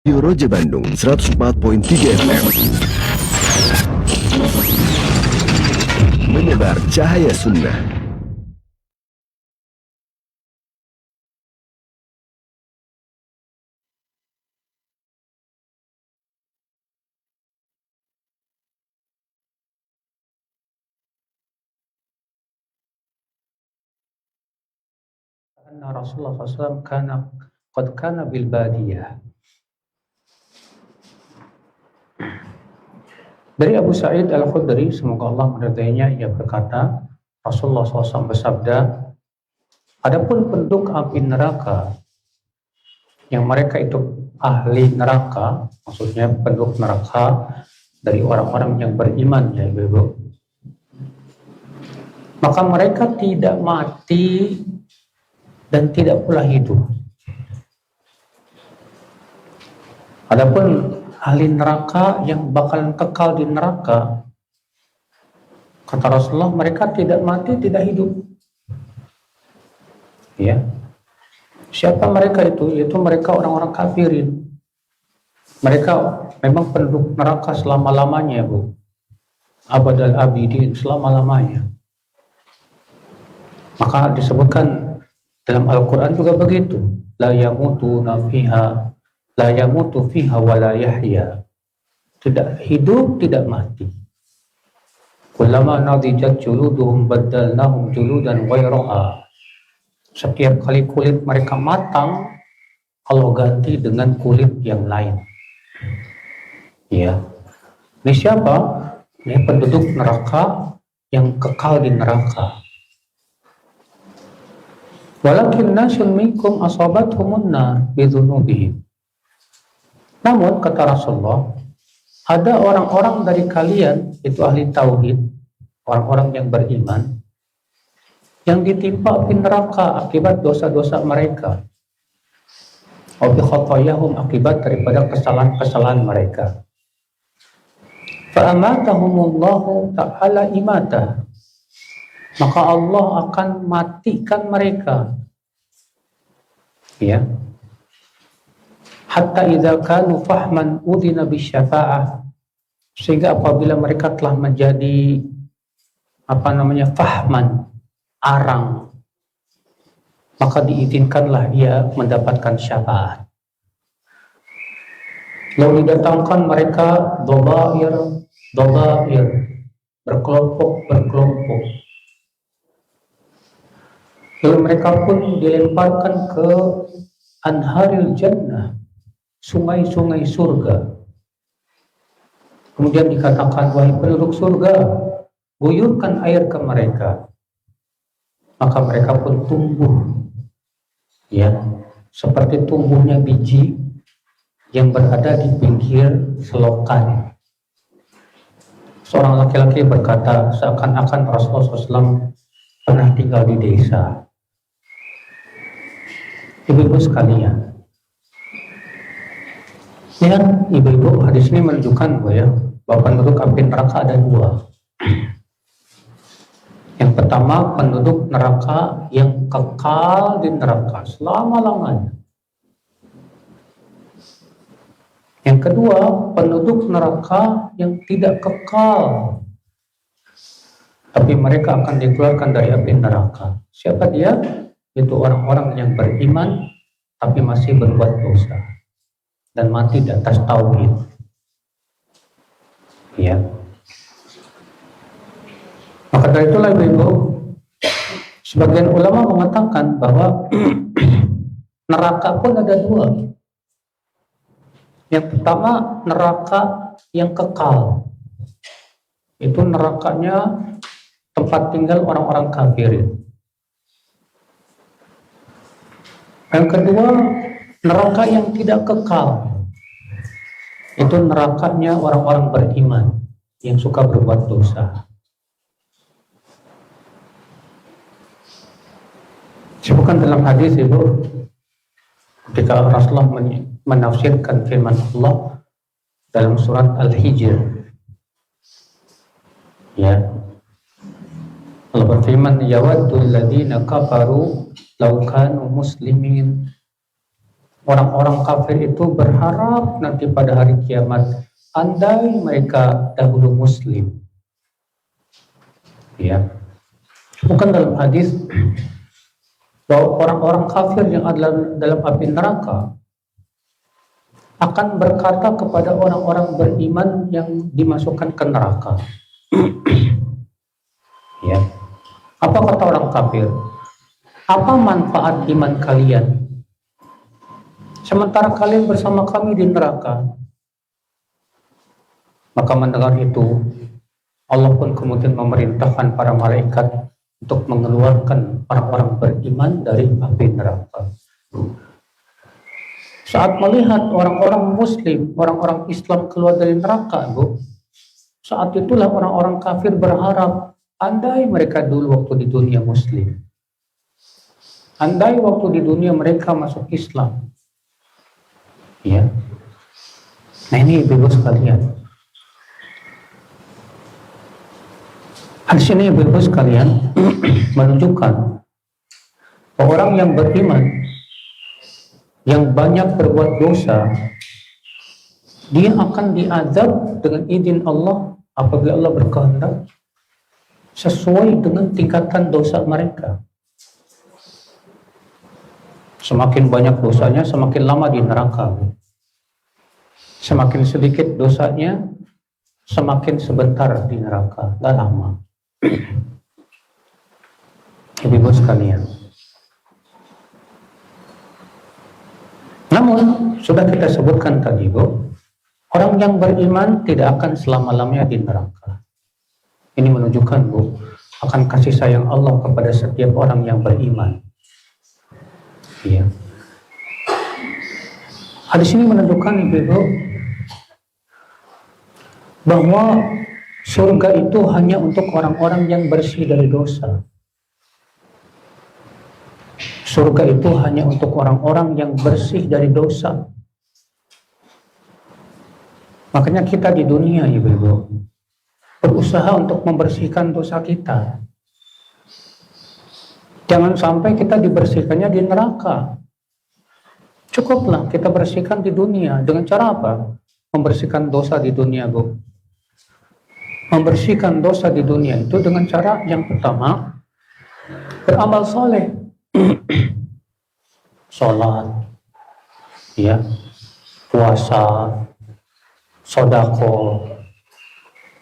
Roja Bandung 104.3 FM menyebar cahaya sunnah. Anna Rasulullah SAW qad kana bil badiyah. Dari Abu Sa'id Al-Khudri, semoga Allah meridainya, ia berkata, Rasulullah SAW bersabda, adapun penduduk api neraka yang mereka itu ahli neraka, maksudnya penduduk neraka dari orang-orang yang beriman, ya Ibu, maka mereka tidak mati dan tidak pula hidup. Adapun ahli neraka yang bakalan kekal di neraka, kata Rasulullah, mereka tidak mati, tidak hidup. Ya. Siapa mereka itu? Yaitu mereka orang-orang kafirin. Mereka memang penduduk neraka selama-lamanya, Bu. Abadal abidin, selama-lamanya. Maka disebutkan dalam Al-Quran juga begitu. La yamutuna fiha, la yamutu fiha wa la yahya. Tidak hidup, tidak mati. Kullama nadijat juluduhum baddalnahum juludan ghairaha. Setiap kali kulit mereka matang, Allah ganti dengan kulit yang lain. Ya. Ini siapa? Ini penduduk neraka yang kekal di neraka. Walakin nasun minkum asabathumun nar bidzunubihim. Namun kata Rasulullah, ada orang-orang dari kalian, itu ahli tauhid, orang-orang yang beriman, yang ditimpa api neraka akibat dosa-dosa mereka. Wa bi khatayahum, akibat daripada kesalahan-kesalahan mereka. Fa amatahumullahu ta'ala imata. Maka Allah akan matikan mereka. Ya. Hatta idza kanu fahman udhina bisyafa'ah. Sehingga apabila mereka telah menjadi fahman, arang, maka diizinkanlah ia mendapatkan syafaat. Lalu didatangkan mereka dhabair, berkelompok. Lalu mereka pun dilemparkan ke anharil jannah, sungai-sungai surga. Kemudian dikatakan, wahai penduduk surga, guyurkan air ke mereka. Maka mereka pun tumbuh, ya, seperti tumbuhnya biji yang berada di pinggir selokan. Seorang laki-laki berkata, seakan-akan Rasulullah SAW pernah tinggal di desa. Ibu-ibu sekalian, ya, ibu-ibu, hadis ini menunjukkan bahwa penduduk api neraka ada dua. Yang pertama, penduduk neraka yang kekal di neraka selama-lamanya. Yang kedua, penduduk neraka yang tidak kekal, tapi mereka akan dikeluarkan dari api neraka. Siapa dia? Itu orang-orang yang beriman tapi masih berbuat dosa dan mati di atas tauhid. Ya. Maka dari itulah Ibu, sebagian ulama mengatakan bahwa neraka pun ada dua. Yang pertama, neraka yang kekal. Itu nerakanya tempat tinggal orang-orang kafirin. Yang kedua, neraka yang tidak kekal. Itu nerakanya orang-orang beriman yang suka berbuat dosa. Sebutkan dalam hadis, Ibu, ketika Rasulullah menafsirkan firman Allah dalam surat Al-Hijr, ya, Allah berfirman, yawaddul ladzina kafaru law kanu muslimin Orang-orang kafir itu berharap nanti pada hari kiamat, andai mereka dahulu Muslim. Ya, bukan dalam hadis bahwa orang-orang kafir yang ada dalam api neraka akan berkata kepada orang-orang beriman yang dimasukkan ke neraka. Ya, apa kata orang kafir? Apa manfaat iman kalian? Sementara kalian bersama kami di neraka. Maka mendengar itu, Allah pun kemudian memerintahkan para malaikat untuk mengeluarkan orang-orang beriman dari api neraka. Saat melihat orang-orang Muslim, orang-orang Islam keluar dari neraka, Bu, saat itulah orang-orang kafir berharap, andai mereka dulu waktu di dunia Muslim, andai waktu di dunia mereka masuk Islam. Ya, nah ini ibu-ibu sekalian. Hadis ini ibu-ibu sekalian menunjukkan bahwa orang yang beriman, yang banyak berbuat dosa, dia akan diazab dengan izin Allah apabila Allah berkehendak sesuai dengan tingkatan dosa mereka. Semakin banyak dosanya, semakin lama di neraka. Semakin sedikit dosanya, semakin sebentar di neraka, gak lama. Ibu-ibu sekalian, namun sudah kita sebutkan tadi, Bu, orang yang beriman tidak akan selama-lamanya di neraka. Ini menunjukkan, Bu, akan kasih sayang Allah kepada setiap orang yang beriman. Ya. Hadis ini menunjukkan, Ibu, bahwa surga itu hanya untuk orang-orang yang bersih dari dosa. Surga itu hanya untuk orang-orang yang bersih dari dosa. Makanya kita di dunia, Ibu-ibu, berusaha untuk membersihkan dosa kita. Jangan sampai kita dibersihkannya di neraka. Cukuplah kita bersihkan di dunia. Dengan cara apa? Membersihkan dosa di dunia, Bu. Membersihkan dosa di dunia itu dengan cara yang pertama, beramal soleh. Sholat, ya, puasa, sodako,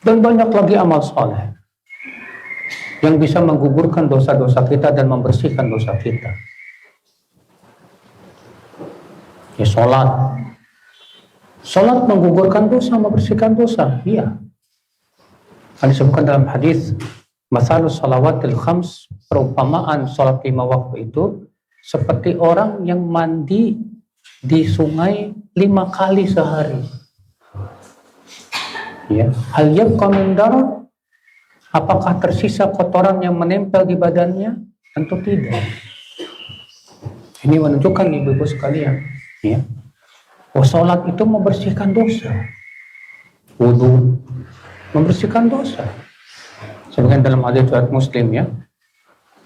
dan banyak lagi amal soleh yang bisa menggugurkan dosa-dosa kita dan membersihkan dosa kita. Ya, sholat menggugurkan dosa, membersihkan dosa, iya. Disebutkan dalam hadis, masalus salawatil khams, perumpamaan sholat 5 waktu itu seperti orang yang mandi di sungai 5 kali sehari. Ya, hal yabqa min darar, apakah tersisa kotoran yang menempel di badannya? Tentu tidak. Ini menunjukkan, ibu-ibu sekalian, ya, bahwa sholat itu membersihkan dosa. Wudu membersihkan dosa. Sebagian dalam hadis riwayat Muslim, ya,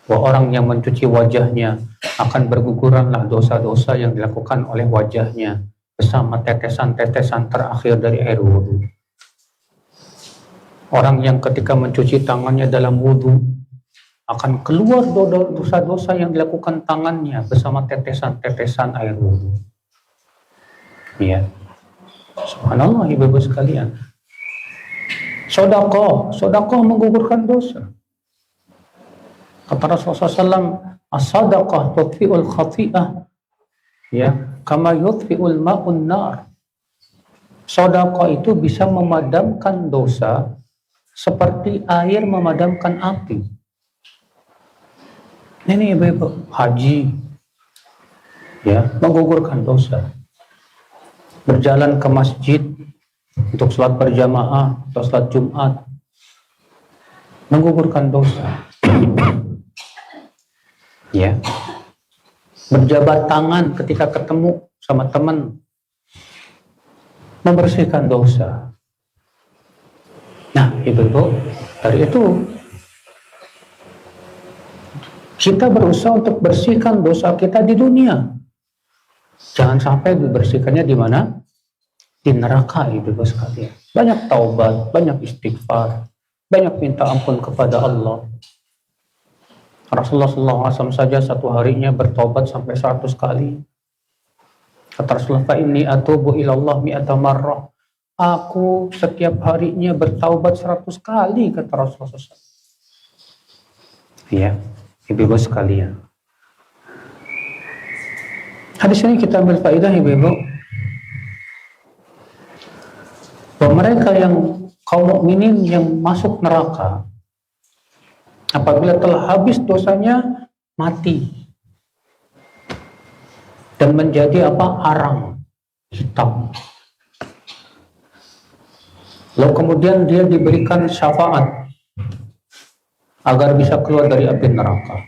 bahwa orang yang mencuci wajahnya akan berguguranlah dosa-dosa yang dilakukan oleh wajahnya bersama tetesan-tetesan terakhir dari air wudu. Orang yang ketika mencuci tangannya dalam wudu akan keluar dosa-dosa yang dilakukan tangannya bersama tetesan-tetesan air wudu. Ya, subhanallah, ibu-ibu sekalian. Sedekah menggugurkan dosa. Kata Rasulullah SAW, as-sadaqah tudfi'ul khati'ah, ya, kama yudfi'ul ma'un nar. Sedekah itu bisa memadamkan dosa seperti air memadamkan api. Ini ibu-ibu, haji, ya, menggugurkan dosa. Berjalan ke masjid untuk sholat berjamaah atau sholat Jumat menggugurkan dosa. Ya, berjabat tangan ketika ketemu sama teman membersihkan dosa. Nah, ibu-ibu, dari itu kita berusaha untuk bersihkan dosa kita di dunia. Jangan sampai dibersihkannya di mana? Di neraka, ibu sekalian. Banyak taubat, banyak istighfar, banyak minta ampun kepada Allah. Rasulullah SAW saja satu harinya bertobat sampai 100 kali. Kata Rasulullah, fa inni atubu ilallah mi'ata marrah. Aku setiap harinya bertaubat 100 kali, kata Rasulullah SAW. Ya, ibu-ibu sekalian. Hadis ini kita ambil faedah, ibu-ibu, bahwa mereka yang kaum mukminin yang masuk neraka apabila telah habis dosanya mati dan menjadi arang hitam. Lalu kemudian dia diberikan syafaat agar bisa keluar dari api neraka.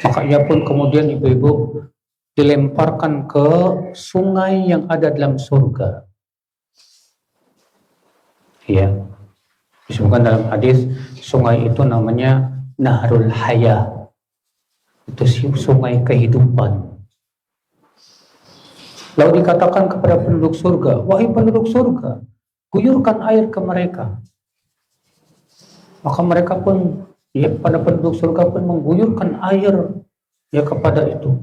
Maka ia pun kemudian ibu-ibu dilemparkan ke sungai yang ada dalam surga. Ya, disebutkan dalam hadis sungai itu namanya Nahrul Haya. Itu sungai kehidupan. Lalu dikatakan kepada penduduk surga, wahai penduduk surga, guyurkan air ke mereka. Maka mereka pun, ya, pada penduduk surga pun mengguyurkan air ya kepada itu.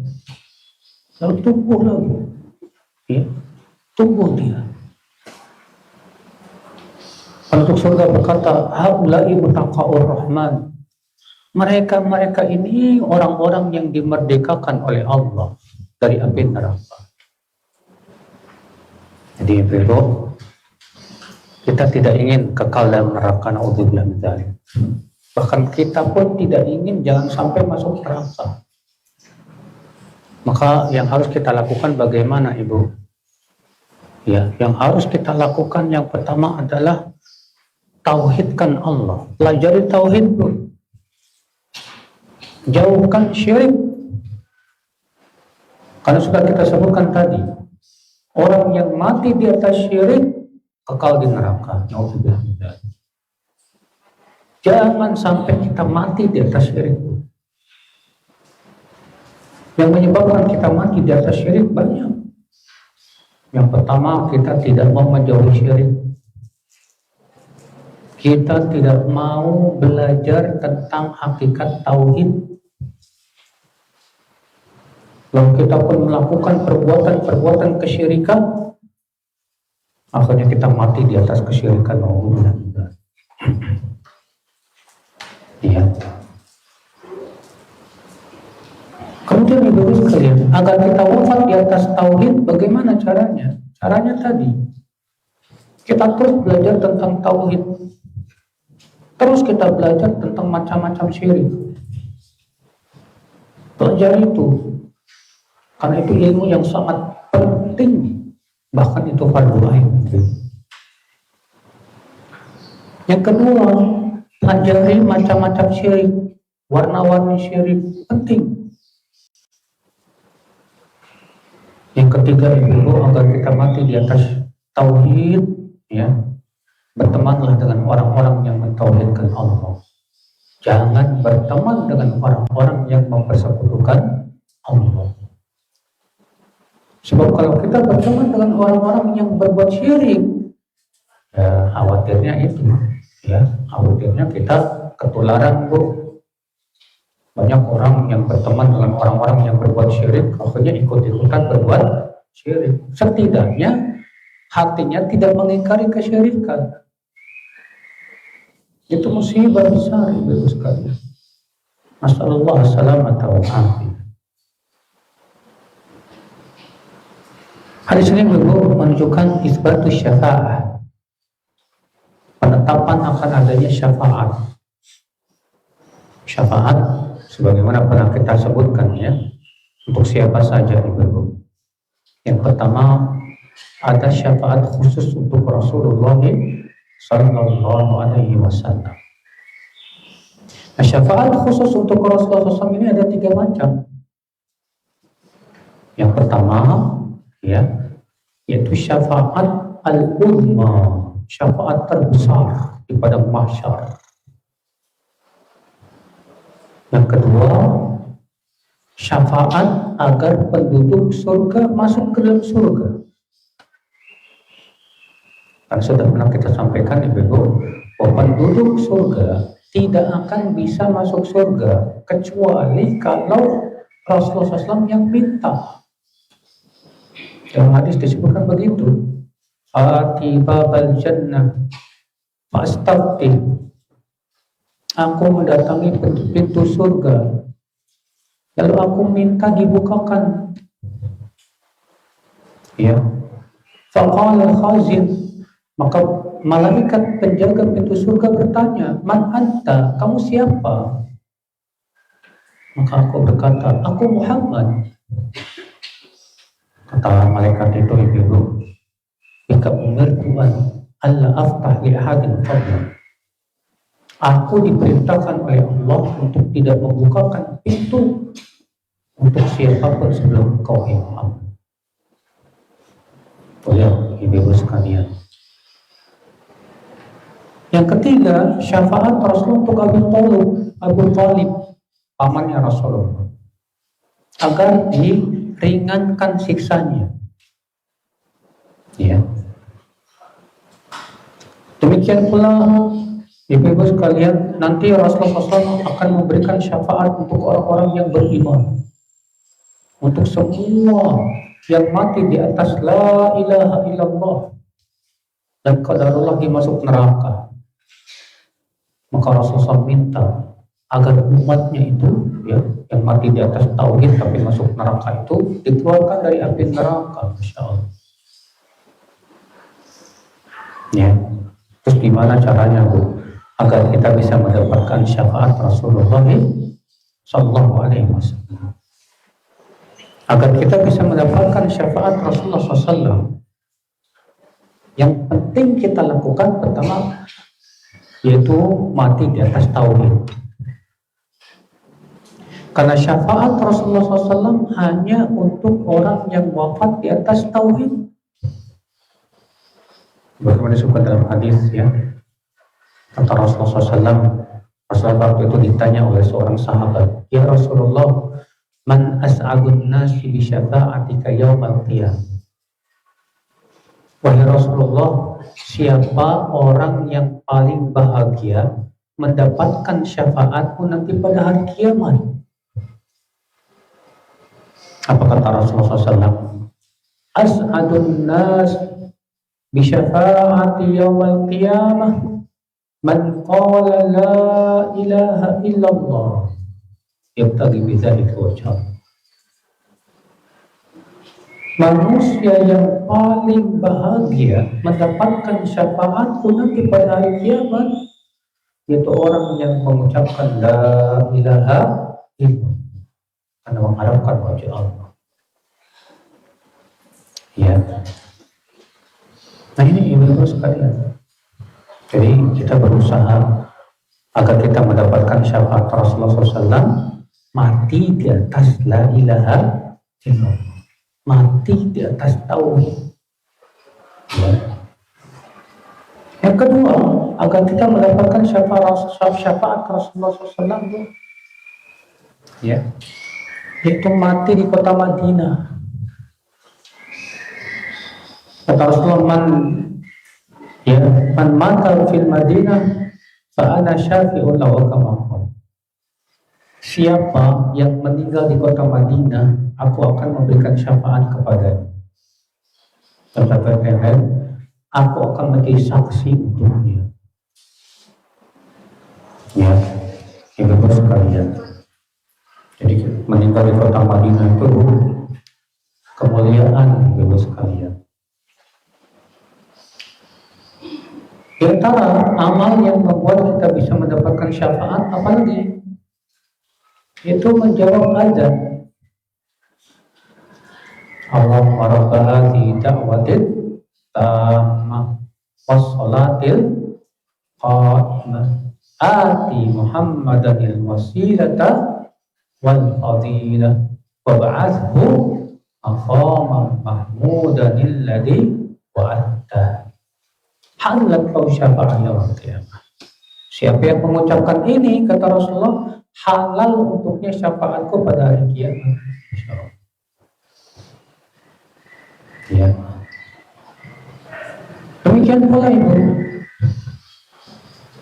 Lalu tumbuh lagi, ya, tumbuh dia. Penduduk surga berkata, haula'i mutaqa'ur rahman. Mereka ini orang-orang yang dimerdekakan oleh Allah dari api neraka. Jadi ibu, kita tidak ingin kekal dalam neraka, naudzubillah min dzalik. Bahkan kita pun tidak ingin jangan sampai masuk neraka. Maka yang harus kita lakukan bagaimana, ibu? Ya, yang harus kita lakukan yang pertama adalah tauhidkan Allah, pelajari tauhid, bu. Jauhkan syirik. Karena sudah kita sebutkan tadi, orang yang mati di atas syirik kekal di neraka. Jangan sampai kita mati di atas syirik. Yang menyebabkan kita mati di atas syirik banyak. Yang pertama, kita tidak mau menjauhi syirik. Kita tidak mau belajar tentang hakikat tauhid. Lalu kita pun melakukan perbuatan-perbuatan kesyirikan. Akhirnya kita mati di atas kesyirikan. Iya. Kemudian ibu sekalian, agar kita wafat di atas tauhid, bagaimana caranya? Caranya tadi, kita terus belajar tentang tauhid. Terus kita belajar tentang macam-macam syirik. Pelajari itu. Karena itu ilmu yang sangat penting. Bahkan itu fardu ain. Yang kedua, pelajari macam-macam syirik. Warna-warni syirik penting. Yang ketiga, ibu, agar kita mati di atas tauhid, ya, bertemanlah dengan orang-orang yang mentauhidkan Allah. Jangan berteman dengan orang-orang yang mempersekutukan Allah. Sebab kalau kita berteman dengan orang-orang yang berbuat syirik, ya, khawatirnya itu, ya, khawatirnya kita ketularan, bu. Banyak orang yang berteman dengan orang-orang yang berbuat syirik, akhirnya ikut-ikutan berbuat syirik. Setidaknya hatinya tidak mengingkari kesyirikan. Itu musibah besar, ibu sekalian. Masallallahu salamata wa afiyah. Hadis ini menunjukkan isbatus syafa'ah, penetapan akan adanya syafaat. Syafaat sebagaimana pernah kita sebutkan, ya, untuk siapa saja, ibu. Yang pertama, ada syafaat khusus untuk Rasulullah Sallallahu Alaihi Wasallam. Nah, syafaat khusus untuk Rasulullah SAW ini ada 3 macam. Yang pertama, ya, yaitu syafaat al-uzma, syafaat terbesar di padang mahsyar. Yang kedua, syafaat agar penduduk surga masuk ke dalam surga. Kan sudah pernah kita sampaikan Ibu, bahwa penduduk surga tidak akan bisa masuk surga kecuali kalau Rasulullah SAW yang minta. Dalam hadis disebutkan begitu, ati babal jannah fastafti, aku mendatangi pintu surga lalu aku minta dibukakan. Ya, faqala khazin, maka malaikat penjaga pintu surga bertanya, man anta, kamu siapa? Maka aku berkata, aku Muhammad. Kata malaikat itu, Ibu, jika umirtu an alla aftah li ahadin qabla, aku diperintahkan oleh Allah untuk tidak membukakan pintu untuk siapapun sebelum kau, Muhammad. Oh ya, Ibu sekalian. Yang ketiga, syafaat Rasul untuk Abu Thalib, pamannya Rasulullah, agar diringankan siksanya. Ya. Demikian pula Ibu sekalian, nanti Rasulullah SAW akan memberikan syafaat untuk orang-orang yang beriman, untuk semua yang mati di atas la ilaha illallah dan qadarullah dimasuk neraka. Maka Rasulullah minta agar umatnya itu, ya, yang mati di atas tauhid tapi masuk neraka itu dikeluarkan dari api neraka. Masya Allah. Ya, terus gimana caranya, Bu, agar kita bisa mendapatkan syafaat Rasulullah Sallallahu Alaihi Wasallam? Agar kita bisa mendapatkan syafaat Rasulullah SAW, yang penting kita lakukan pertama yaitu mati di atas tauhid. Karena syafaat Rasulullah SAW hanya untuk orang yang wafat di atas tauhid. Bagaimana disebutkan dalam hadis, ya, kata Rasulullah SAW, Rasulullah waktu itu ditanya oleh seorang sahabat, ya Rasulullah, man as'adun nasi bi syafa'atika yaumal qiyamah. Wahai Rasulullah, siapa orang yang paling bahagia mendapatkan syafaatmu nanti pada hari kiamat? Apa kata Rasulullah SAW? As'adun nas bi syafa'ati yaumal qiyamah man qala la ilaha illallah yabtaghi bidzalika wajhah. Manusia yang paling bahagia mendapatkan syafaatku nanti pada hari kiamat yaitu orang yang mengucapkan la ilaha illallah karena mengharapkan wajah Allah. Ya. Nah ini Ibu sekalian. Jadi kita berusaha agar kita mendapatkan syafaat Rasulullah SAW, mati di atas la ilaha illallah, mati di atas tauhid. Ya. Yang kedua, agar kita mendapatkan syafaat Rasulullah SAW, ya, itu mati di kota Madinah. Kata Rasulullah, man mata fil Madinah fa ana syafi'un lahu kama qala. Siapa yang meninggal di kota Madinah, aku akan memberikan syafaat kepadanya. Kata-kata aku akan menjadi saksi untuknya. Ya, Ibu sekalian. Jadi meninggal di kota Madinah itu kemuliaan, Ibu sekalian. Di antara amal yang membuat kita bisa mendapatkan syafaat apalagi? Itu menjawab azan. Allahumma rabba hadhihi da'watin tammah wassalatil qa'imah ati Muhammadanil wasilata wal fadilah wab'athhu maqaman mahmudanil ladzi wa'adta halat kau syafa'ah yaumil qiyamah. Siapa yang mengucapkan ini, kata Rasulullah, halal untuknya syafaatku pada hari kiamat. Insyaallah. Ya. Demikian pula Ibu,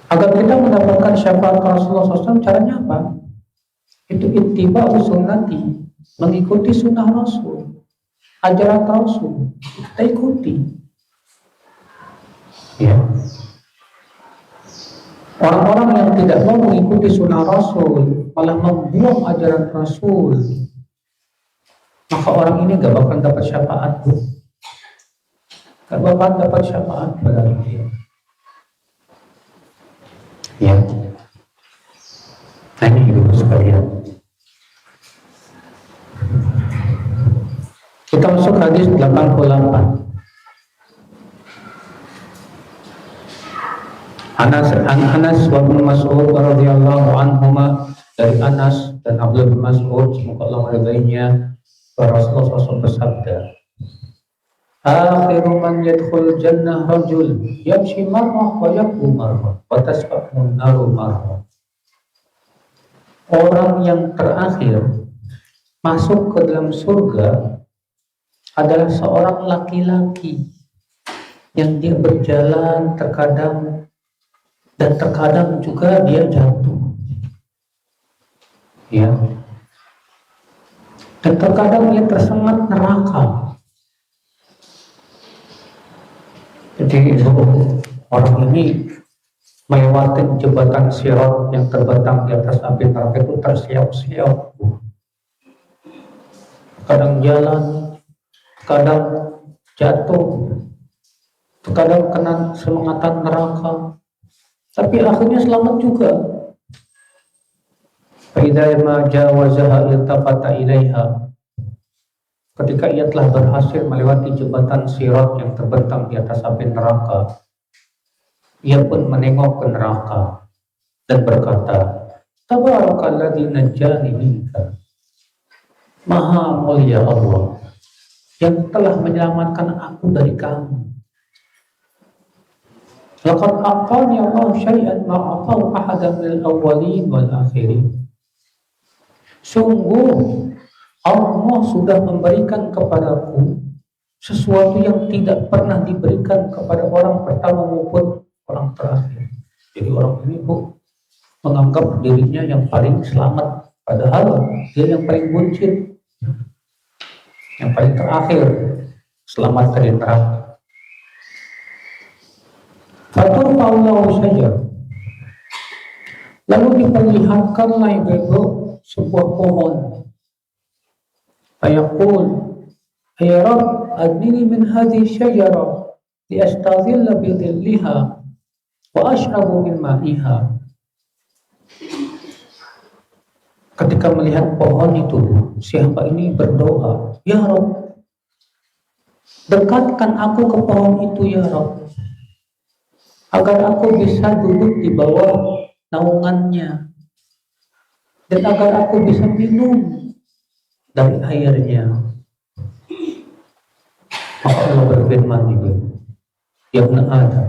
agar kita mendapatkan syafaat Rasulullah SAW, caranya apa? Itu ittiba sunnati, mengikuti sunnah Rasul, ajaran Rasul, kita ikuti. Ya. Orang-orang yang tidak mau mengikuti sunnah Rasul, malah membuang ajaran Rasul, maka orang ini gak bakal dapat syafaat, Bu. Gak bakal dapat syafaat pada dia. Ya. Nah ini Ibu sekalian. Kita masuk hadis 88. Anas wa Ibnu Mas'ud radhiyallahu anhuma, dari Anas dan Abdullah bin Mas'ud semoga Allah meridainya, Rasulullah SAW bersabda, akhiru man yadkhul jannah rajul yamshi marrah wa yaqum marrah wa tasbahun naru marrah. Orang yang terakhir masuk ke dalam surga adalah seorang laki-laki yang dia berjalan terkadang dan terkadang juga dia jatuh, ya, dan terkadang dia tersengat neraka. Jadi orang ini melewati jembatan sirat yang terbentang di atas api neraka itu tersiap-siap, kadang jalan, kadang jatuh, kadang kena semengatan neraka, tapi akhirnya selamat juga. Fa'idha ma jawazaha iltafata ilaiha, ketika ia telah berhasil melewati jembatan sirat yang terbentang di atas api neraka, ia pun menengok ke neraka dan berkata, Tabarakalladzi najjani minka, Maha mulia Allah yang telah menyelamatkan aku dari kamu. Laqad aqani Allah syai'an ma aqaw ahadan minal awwalin wal akhirin. Sungguh Allah sudah memberikan kepadaku sesuatu yang tidak pernah diberikan kepada orang pertama maupun orang terakhir. Jadi orang ini menganggap dirinya yang paling selamat, padahal dia yang paling buncit, yang paling terakhir selamat dari neraka. Fatur Allahu saja, lalu diperlihatkanlah Ibu sebuah pohon. Ayaqul, ya Rabb, adnini min hadhihi syajarah liastadhilla bi dhilliha wa ashrabu min ma'iha. Ketika melihat pohon itu, si hamba ini berdoa, ya Rabb, dekatkan aku ke pohon itu ya Rabb, agar aku bisa duduk di bawah naungannya dan agar aku bisa minum dari airnya. Maka Allah berfirman juga, ya Ibn Adam,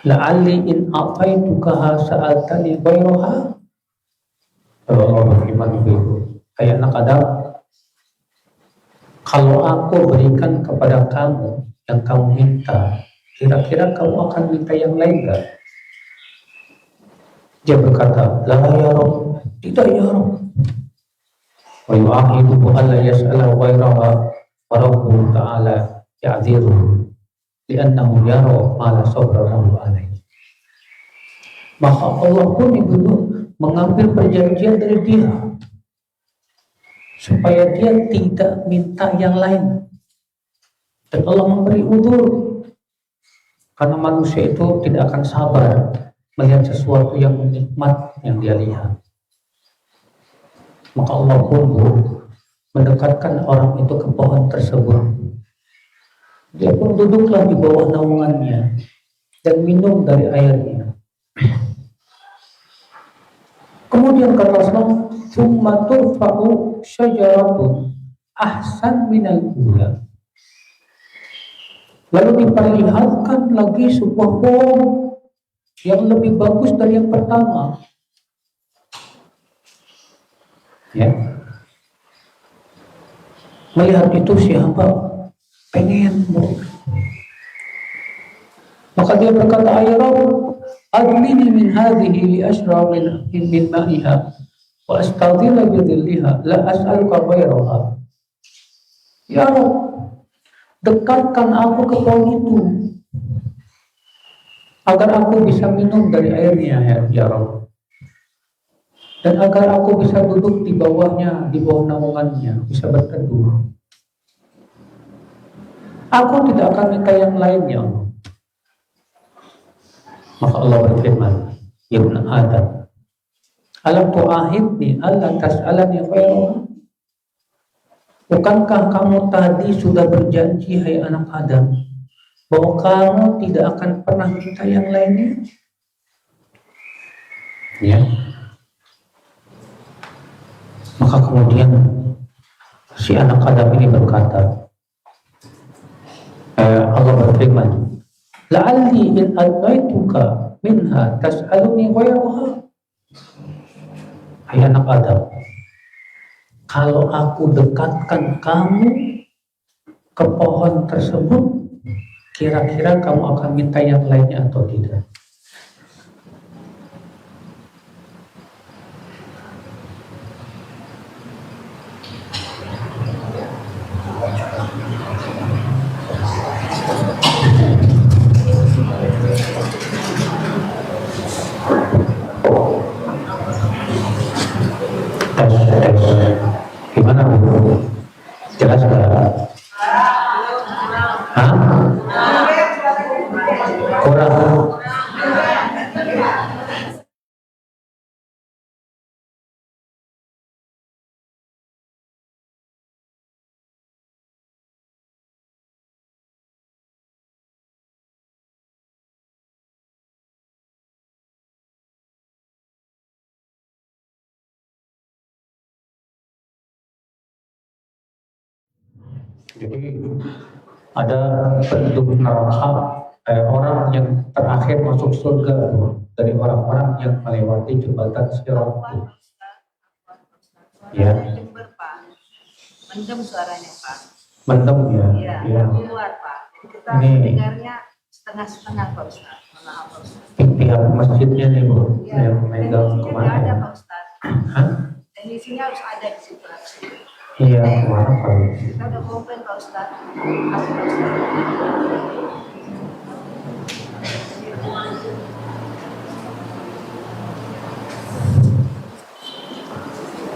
la'alli in a'taitukaha sa'altani ghairaha. Allah berfirman juga, kayak anak Adam, kalau aku berikan kepada kamu yang kamu minta, kira-kira kamu akan minta yang lain gak? Dia berkata, la ya Rabb, tidak ya Rabb. Wa yu'ahidu alla yas'ala ghairaha wa rabbuhu ta'ala ya'dhiruhu li'annahu yara ma la sabra lahu alaihi. Maka Allah pun mengambil perjanjian dari dia supaya dia tidak minta yang lain, dan Allah memberi udzur karena manusia itu tidak akan sabar melihat sesuatu yang nikmat yang dia lihat. Maka Allah pun mendekatkan orang itu ke pohon tersebut. Dia pun duduklah di bawah naungannya dan minum dari airnya. Kemudian kata Rasulullah, "Tsumma turfa'u syajaratun ahsan minal ula." Lalu diperlihatkan lagi sebuah pohon yang lebih bagus dari yang pertama. Ya. Melihat itu si hamba pengen, maka dia berkata, ya Rabb, adlini min hadhihi li ashra min ma'iha wa astadhila bi dhilliha la as'aluka ghairaha. Ya Rabb, dekatkan aku ke pohon itu agar aku bisa minum dari airnya, ya Rabb, dan agar aku bisa duduk di bawahnya, di bawah naungannya, bisa berteduh. Aku tidak akan minta yang lainnya. Maka Allah berfirman, ya ibn Adam, alam tu'ahidni alla tas'alani khairaha? Bukankah kamu tadi sudah berjanji, hai anak Adam, bahwa kamu tidak akan pernah minta yang lainnya? Ya. Maka kemudian si anak Adam ini berkata, Allah berfirman, la'alli in adnaituka minha tas'aluni ghairaha. Hai anak Adam, kalau aku dekatkan kamu ke pohon tersebut, kira-kira kamu akan minta yang lainnya atau tidak? Gimana Bu? Jelas nggak? Hah? Kurang. Jadi ada penduduk neraka, orang yang terakhir masuk surga dari orang-orang yang melewati jembatan Sirat. Ya. Mendem suaranya Pak. Mendem ya. Iya. Keluar Pak. Kita dengarnya setengah-setengah Pak Ustaz. Maaf Pak Ustaz. Pihak masjidnya nih Bu, Ya, yang megang kemana? ada Pak Ustaz. Hah? Teknisinya harus ada di situ. Iya, kemana kali? Kita udah komplain Pak Ustaz. Apa Pak Ustaz?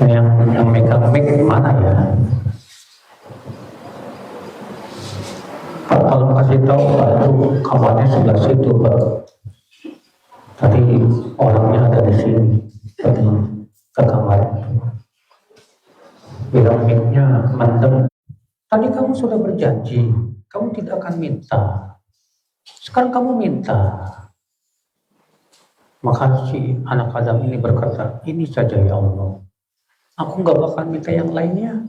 Yang megang mic mana ya? Pak, kalau kasih tahu Pak, itu kamarnya sebelah situ Pak. Tadi orangnya ada di sini, tadi ke kamar. Bilang mic-nya mendem. Tadi kamu sudah berjanji, kamu tidak akan minta. Sekarang kamu minta. Maka si anak Adam ini berkata, ini saja ya Allah, aku nggak bakal minta yang lainnya.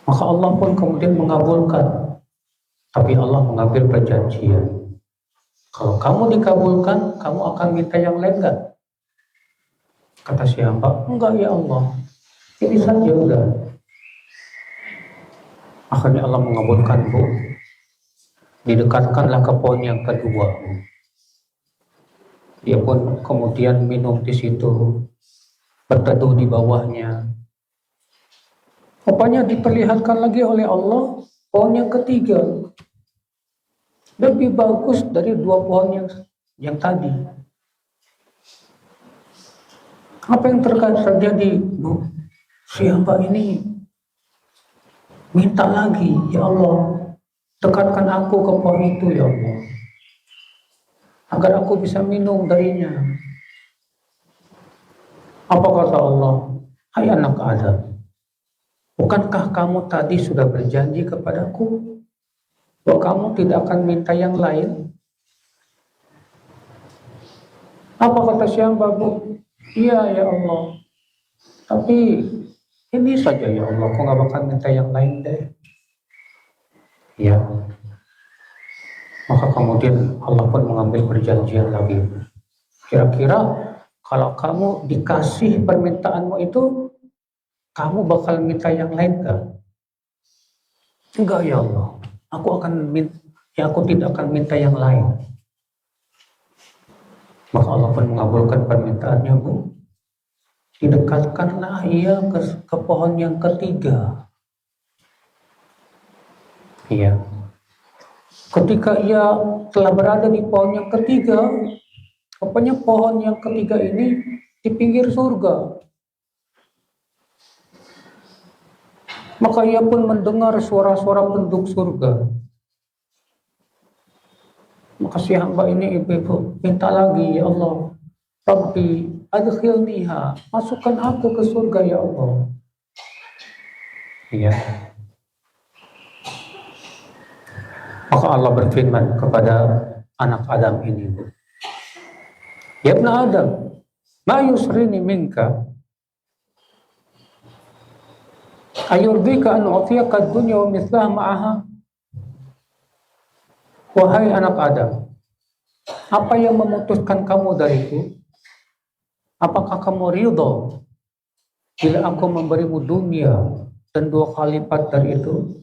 Maka Allah pun kemudian mengabulkan. Tapi Allah mengambil perjanjian. Kalau kamu dikabulkan, kamu akan minta yang lain nggak? Kata si hamba, enggak ya Allah, ini saja udah. Akhirnya Allah mengabulkan Bu. Didekatkanlah ke pohon yang kedua. Dia pun kemudian minum di situ, berteduh di bawahnya. Rupanya diperlihatkan lagi oleh Allah pohon yang ketiga, lebih bagus dari dua pohon yang tadi. Apa yang terjadi, Bu? Si hamba ini minta lagi, ya Allah, dekatkan aku ke pohon itu ya Allah, agar aku bisa minum darinya. Apa kata Allah? Hai anak Adam, bukankah kamu tadi sudah berjanji kepadaku bahwa kamu tidak akan minta yang lain? Apa kata si hamba, Bu? Iya ya Allah, tapi ini saja ya Allah, aku nggak bakal minta yang lain deh. Ya. Maka kemudian Allah pun mengambil perjanjian lagi. Kira-kira Kalau kamu dikasih permintaanmu itu, kamu bakal minta yang lain gak? Enggak ya Allah, aku tidak akan minta yang lain. Maka Allah pun mengabulkan permintaannya, Bu. Didekatkanlah ia ke pohon yang ketiga. Iya. Ketika ia telah berada di pohon yang ketiga, rupanya pohon yang ketiga ini di pinggir surga. Maka ia pun mendengar suara-suara penduduk surga. Maka si hamba ini ibu minta lagi, ya Allah, Rabbi adkhilniha, masukkan aku ke surga ya Allah. Iya. Maka Allah berfirman kepada anak Adam ini, ya ibn Adam, ma yusrini minka ayurdika an u'tiyaka ad-dunya wa mithlaha ma'aha. Wahai anak Adam, apa yang memutuskan kamu dariku? Apakah kamu ridho bila aku memberimu dunia dan 2 kali lipat dari itu?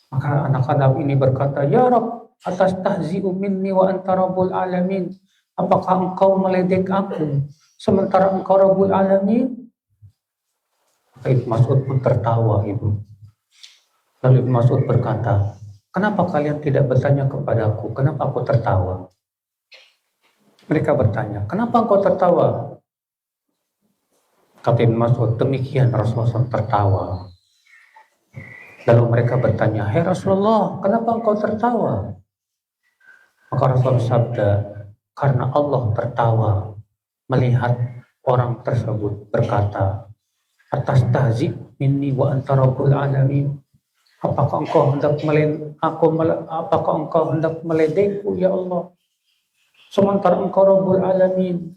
Maka anak Adam ini berkata, ya Rabb, atas tahzi'u minni wa anta rabbul alamin. Apakah engkau meledek aku sementara engkau rabbul alamin? Maka Ibnu Mas'ud pun tertawa, ibu. Lalu Ibnu Mas'ud berkata, kenapa kalian tidak bertanya kepadaku? Kenapa aku tertawa? Mereka bertanya, kenapa engkau tertawa? Kata Ibnu Mas'ud, demikian Rasulullah SAW tertawa. Lalu mereka bertanya, hai Rasulullah, kenapa engkau tertawa? Maka Rasulullah sabda, karena Allah tertawa melihat orang tersebut berkata, atas tahzi' minni wa anta rabbul alamin. Apakah engkau hendak meledekku ya Allah, sementara engkau rabbul alamin?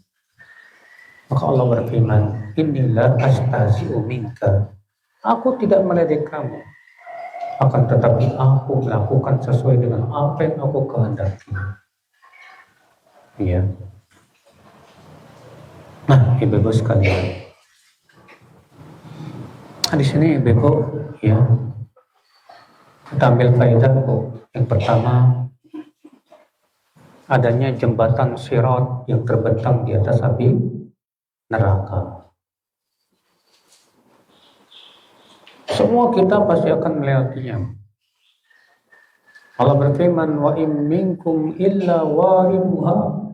Maka Allah berfirman, inilah astahzi'u minka. Aku tidak meledek kamu, akan tetapi aku melakukan sesuai dengan apa yang aku kehendaki. Iya. Nah, ibu-ibu sekalian, di sini ibu-ibu, ya, kita ambil faedah, Bu. Yang pertama, adanya jembatan sirat yang terbentang di atas api neraka. Semua kita pasti akan melewatinya. Allah berfirman, wa in minkum illa wariduha.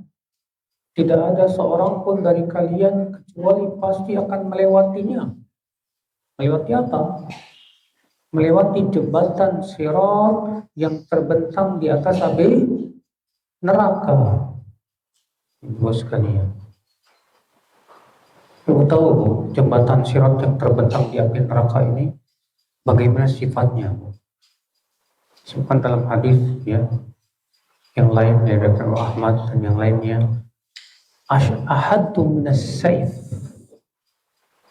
Tidak ada seorang pun dari kalian kecuali pasti akan melewatinya. Melewati apa? Melewati jembatan sirat yang terbentang di atas api neraka. Ibu sekalian, ibu tahu, Bu, jembatan sirat yang terbentang di api neraka ini bagaimana sifatnya? Sebutkan dalam hadis, ya, yang lain dari Dr. Ahmad dan yang lainnya, ahaddu minas saif.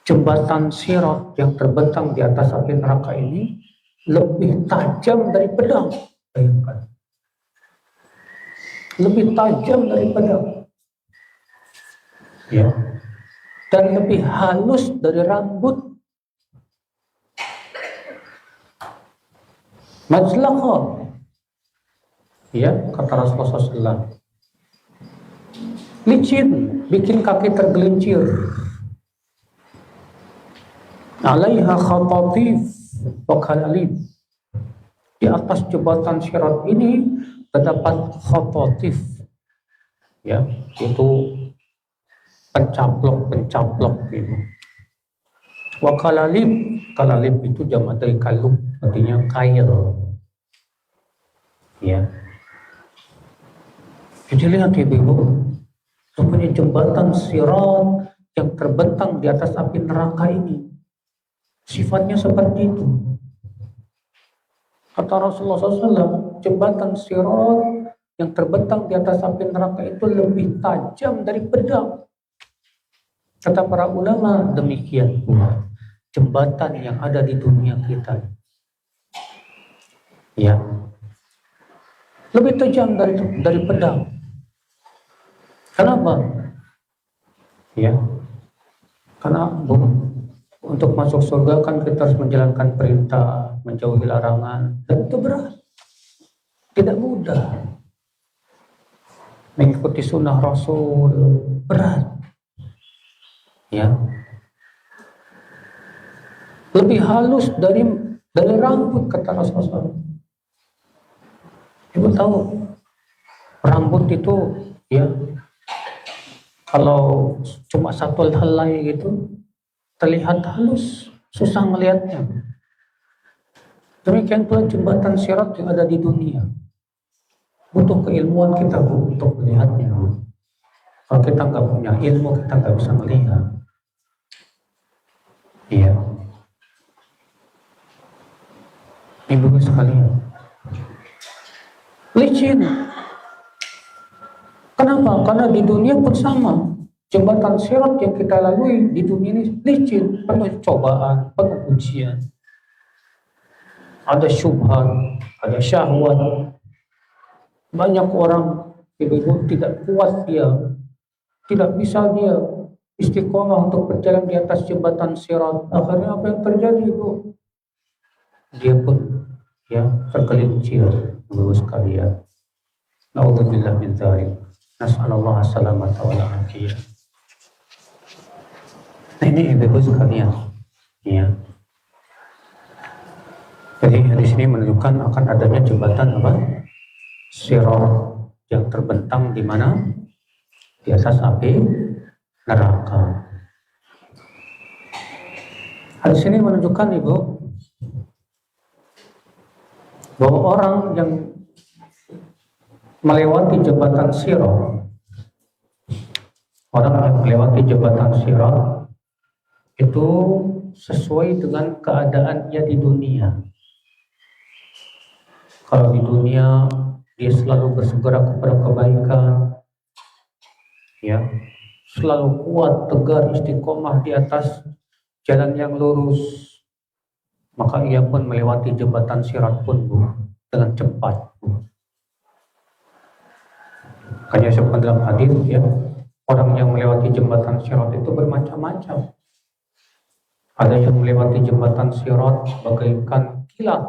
Jembatan sirat yang terbentang di atas api neraka ini lebih tajam dari pedang. Bayangkan. Lebih tajam dari pedang. Ya. Dan lebih halus dari rambut. Majlaqah. Ya, kata Rasulullah SAW. Licin, bikin kaki tergelincir. Alaiha khatatif wa kalalib. Di atas jembatan sirat ini terdapat khatatif, ya, itu pencaplok gitu. Wa kalalib, kalalib itu jamak dari kalub, artinya kail. Ya. Jadi lihat ibu, rupanya jembatan sirat yang terbentang di atas api neraka ini sifatnya seperti itu. Kata Rasulullah SAW, jembatan sirat yang terbentang di atas api neraka itu lebih tajam dari pedang. Kata para ulama, demikian pula jembatan yang ada di dunia kita, ya, lebih tajam dari pedang. Kenapa? Ya, karena untuk masuk surga kan kita harus menjalankan perintah, menjauhi larangan, dan itu berat, tidak mudah. Mengikuti sunnah Rasul berat, ya. Lebih halus dari rambut, kata Rasulullah. Ibu tahu rambut itu, ya, kalau cuma satu helai gitu terlihat halus, susah melihatnya. Demikian pula jembatan sirat yang ada di dunia, butuh keilmuan kita untuk melihatnya. Kalau kita nggak punya ilmu, kita nggak bisa melihat. Iya, ibu sekalian, licin. Kenapa? Karena di dunia pun sama. Jembatan sirat yang kita lalui di dunia ini licin, penuh cobaan, penuh ujian. Ada syubhat, ada syahwat. Banyak orang ibu-ibu tidak kuat dia, tidak bisa dia istiqomah untuk berjalan di atas jembatan sirat. Akhirnya apa yang terjadi, Ibu? Dia pun, ya, tergelincir, Ibu sekalian. Na'udzubillah min dzalik. Nas'alullah salamata wal afiyah. Nah, ini Ibu sekalian, ya. Jadi di sini menunjukkan akan adanya jembatan apa? Sirat yang terbentang di mana? Di atas api neraka. Hadis ini menunjukkan, Ibu, bahwa orang yang melewati jembatan sirat, itu sesuai dengan keadaannya di dunia. Kalau di dunia dia selalu bersegera kepada kebaikan, ya, selalu kuat, tegar, istiqomah di atas jalan yang lurus, maka ia pun melewati jembatan sirat pun, Bu, dengan cepat, Bu. Makanya disebutkan dalam hadis, ya, orang yang melewati jembatan sirat itu bermacam-macam. Ada yang melewati jembatan sirat bagaikan kilat.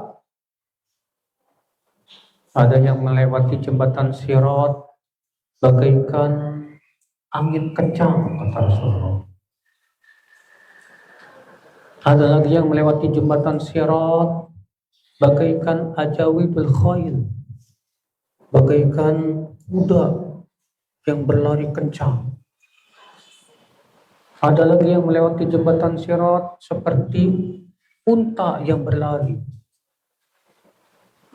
Ada yang melewati jembatan sirat bagaikan angin kencang, kata Rasulullah. Ada lagi yang melewati jembatan sirat bagaikan ajawidul khail, bagaikan kuda yang berlari kencang. Ada lagi yang melewati jembatan sirat seperti unta yang berlari.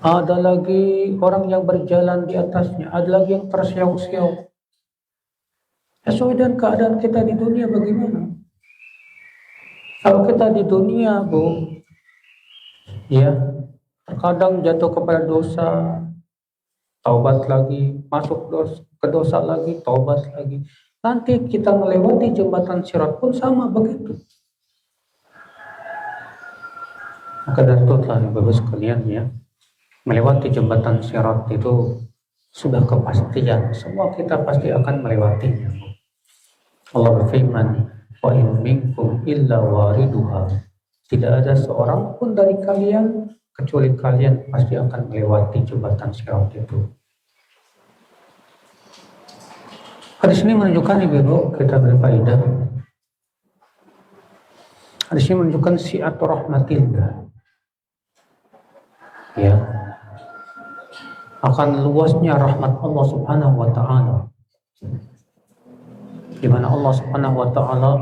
Ada lagi orang yang berjalan di atasnya. Ada lagi yang tersiau-siau. Sesuai dengan keadaan kita di dunia bagaimana? Kalau kita di dunia, Bu, ya, terkadang jatuh kepada dosa, taubat lagi, masuk ke dosa lagi, taubat lagi. Nanti kita melewati jembatan sirat pun sama begitu. Maka dari itu telah Bapak sekalian, ya, melewati jembatan sirat itu sudah kepastian. Semua kita pasti akan melewatinya. Allah berfirman, wa in minkum illa wariduha. Tidak ada seorang pun dari kalian kecuali kalian pasti akan melewati jembatan sirat itu. Hadis ini menunjukkan, Ibu, kita berfaedah. Hadis ini menunjukkan si'atu rahmatillah, ya, akan luasnya rahmat Allah Subhanahu wa taala, di mana Allah Subhanahu wa taala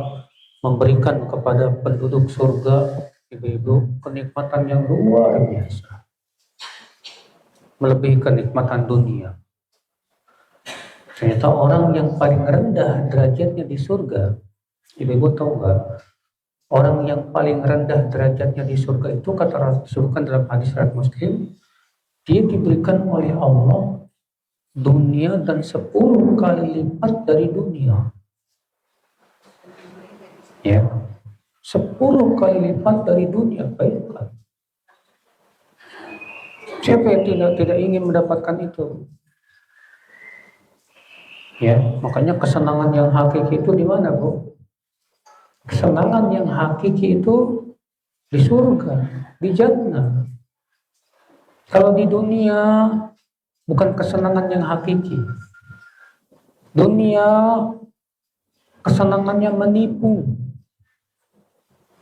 memberikan kepada penduduk surga, Ibu-ibu, kenikmatan yang luar biasa, melebihi kenikmatan dunia. Ternyata orang yang paling rendah derajatnya di surga, Ibu tahu nggak? Orang yang paling rendah derajatnya di surga itu, kata disebutkan dalam hadis riwayat Muslim, dia diberikan oleh Allah dunia dan 10 kali lipat dari dunia. Ya, 10 kali lipat dari dunia. Bayangkan. Siapa yang tidak ingin mendapatkan itu? Ya, makanya kesenangan yang hakiki itu di mana, Bu? Kesenangan yang hakiki itu di surga, di jannah. Kalau di dunia bukan kesenangan yang hakiki. Dunia kesenangannya menipu.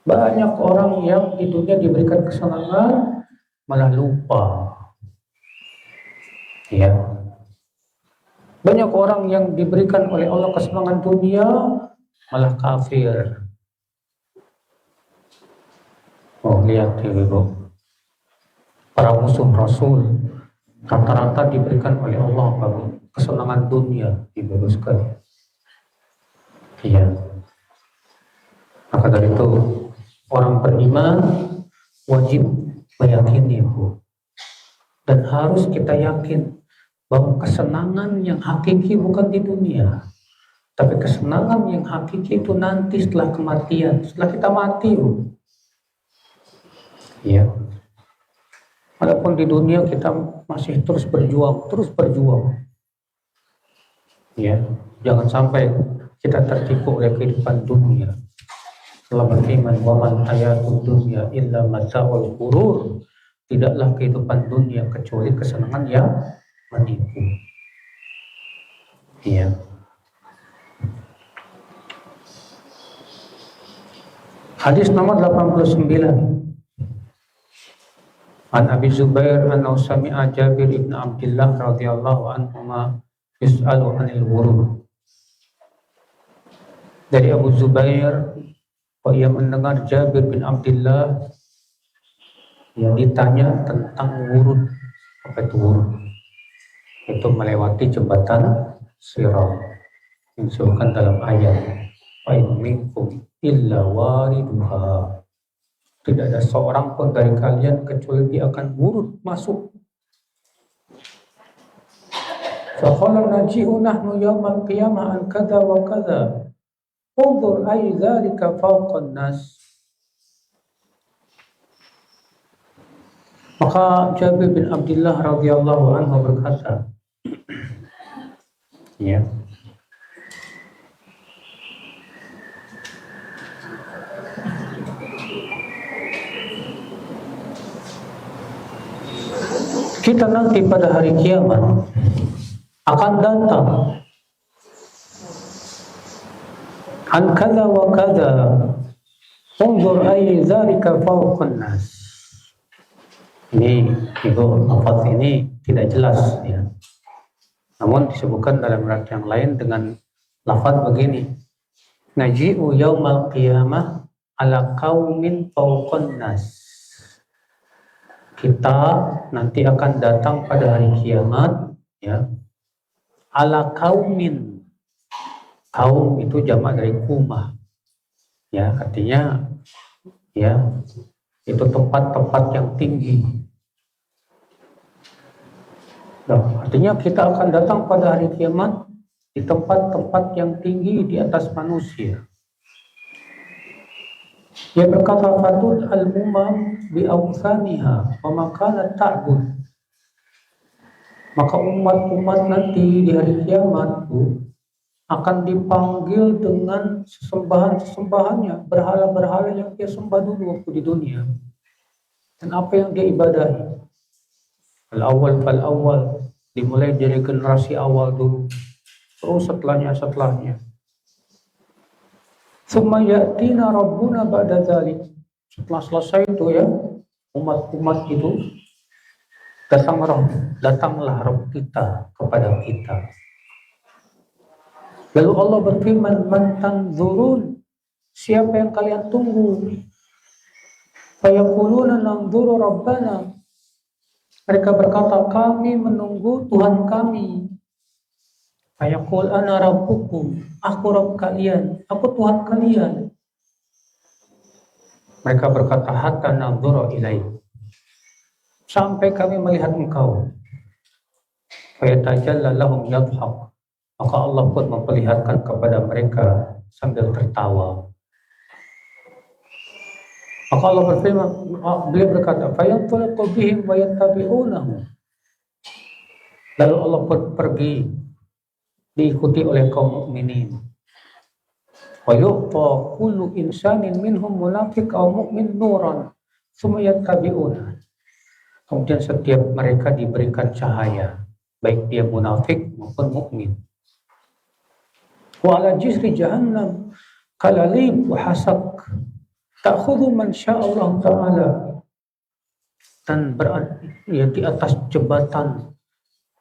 Banyak orang yang di dunia diberikan kesenangan malah lupa. Ya. Banyak orang yang diberikan oleh Allah kesenangan dunia malah kafir. Oh, lihat Ibu. Para musuh Rasul rata-rata diberikan oleh Allah kesenangan dunia, Ibu sekalian. Iya. Maka dari itu orang beriman wajib meyakini, Bu. Dan harus kita yakin bahwa kesenangan yang hakiki bukan di dunia, tapi kesenangan yang hakiki itu nanti setelah kematian, setelah kita mati, Bu. Iya. Walaupun di dunia kita masih terus berjuang. Ya, jangan sampai kita tertipu oleh kehidupan dunia. Allah berfirman, "Wa man hayatud dunya illa mata'ul ghurur." Tidaklah kehidupan dunia kecuali kesenangan yang menipu. Iya. Hadis nomor 89. An Abi Zubair annahu sami'a Jabir ibn Abdullah radhiyallahu anhuma yus'alu 'anil ghurur. Dari Abu Zubair, ia mendengar Jabir bin Abdullah yang ditanya tentang wurud. Apa itu wurud? Itu melewati jembatan Sirat. Disebutkan dalam ayat, "Wa in minkum illa wariduha." Tidak ada seorang pun dari kalian kecuali dia akan wurud masuk. Faqala naji'u nahnu yawmal qiyamah an kadza wa kadza. Unzur ay dzalika fawqan nas. Maka Jabir bin Abdullah radhiyallahu anhu berkata, ya. Kita nanti pada hari kiamat akan datang an kadza wa kadza unzur ay dzalika fawqan nas. Ini Ibu lafaz ini tidak jelas ya. Namun disebutkan dalam riwayat yang lain dengan lafaz begini. Naji'u yaumal qiyamah ala qaumin fawqan nas. Kita nanti akan datang pada hari kiamat ya. Ala qaumin. Kaum itu jamak dari kumah. Ya, artinya ya itu tempat-tempat yang tinggi. Nah, artinya kita akan datang pada hari kiamat di tempat-tempat yang tinggi di atas manusia. Dia berkata, "Fatul al-umam bi awthaniha wa makana ta'bud." Maka umat-umat nanti di hari kiamat itu akan dipanggil dengan sesembahan-sesembahannya, berhala-berhala yang dia sembah dulu waktu di dunia. Dan apa yang dia ibadahi. Al-awwal fal-awwal, dimulai dari generasi awal dulu. Terus setelahnya. Tsumma ya'tina rabbuna ba'da dzalik. Setelah selesai itu ya, umat-umat itu datanglah Rabb kita kepada kita. Lalu Allah berfirman, "Man tanzurun?" Siapa yang kalian tunggu? Fayaquluna nanzuru rabbana. Mereka berkata, kami menunggu Tuhan kami. Fayaqul ana rabbukum. Aku Rabb kalian, aku Tuhan kalian. Mereka berkata, hatta nanzura ilaik. Sampai kami melihat engkau. Fayatajalla lahum yadhhak. Maka Allah pun memperlihatkan kepada mereka sambil tertawa. Maka Allah berfirman, beliau berkata, "Fayantaliqu bihim wa yattabi'unahu." Lalu Allah pun pergi diikuti oleh kaum mukminin. Wa yu'ta kullu insanin minhum munafiq aw mu'min nuran tsumma yattabi'una. Kemudian setiap mereka diberikan cahaya, baik dia munafik maupun mukmin. Wa ala jisri jahannam kalalib wa hasak ta'khudhu man sya'allahu ta'ala. Dan di atas jembatan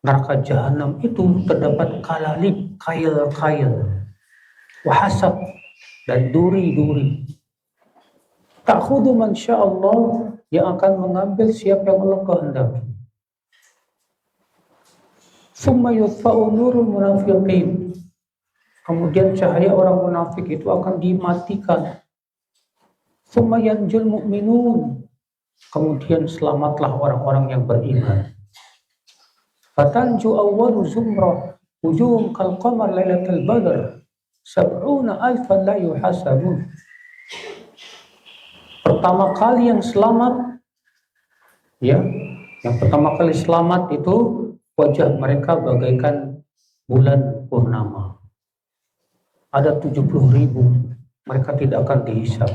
neraka jahanam itu terdapat kalalib, kail-kail, wahasak, dan duri-duri. Ta'khudhu man sya'allah, yang akan mengambil siapa yang Allah kehendaki. Summa yutfa'u nurul munafiqin. Kemudian cahaya orang munafik itu akan dimatikan. Summa yanjul mu'minun. Kemudian selamatlah orang-orang yang beriman. Fatanju awwalu zumrah wujuhum kal qamar lailatul badr sab'una alfan la yuhasabun. Pertama kali yang selamat, ya, yang pertama kali selamat itu wajah mereka bagaikan bulan purnama. Ada 70.000, mereka tidak akan dihisab.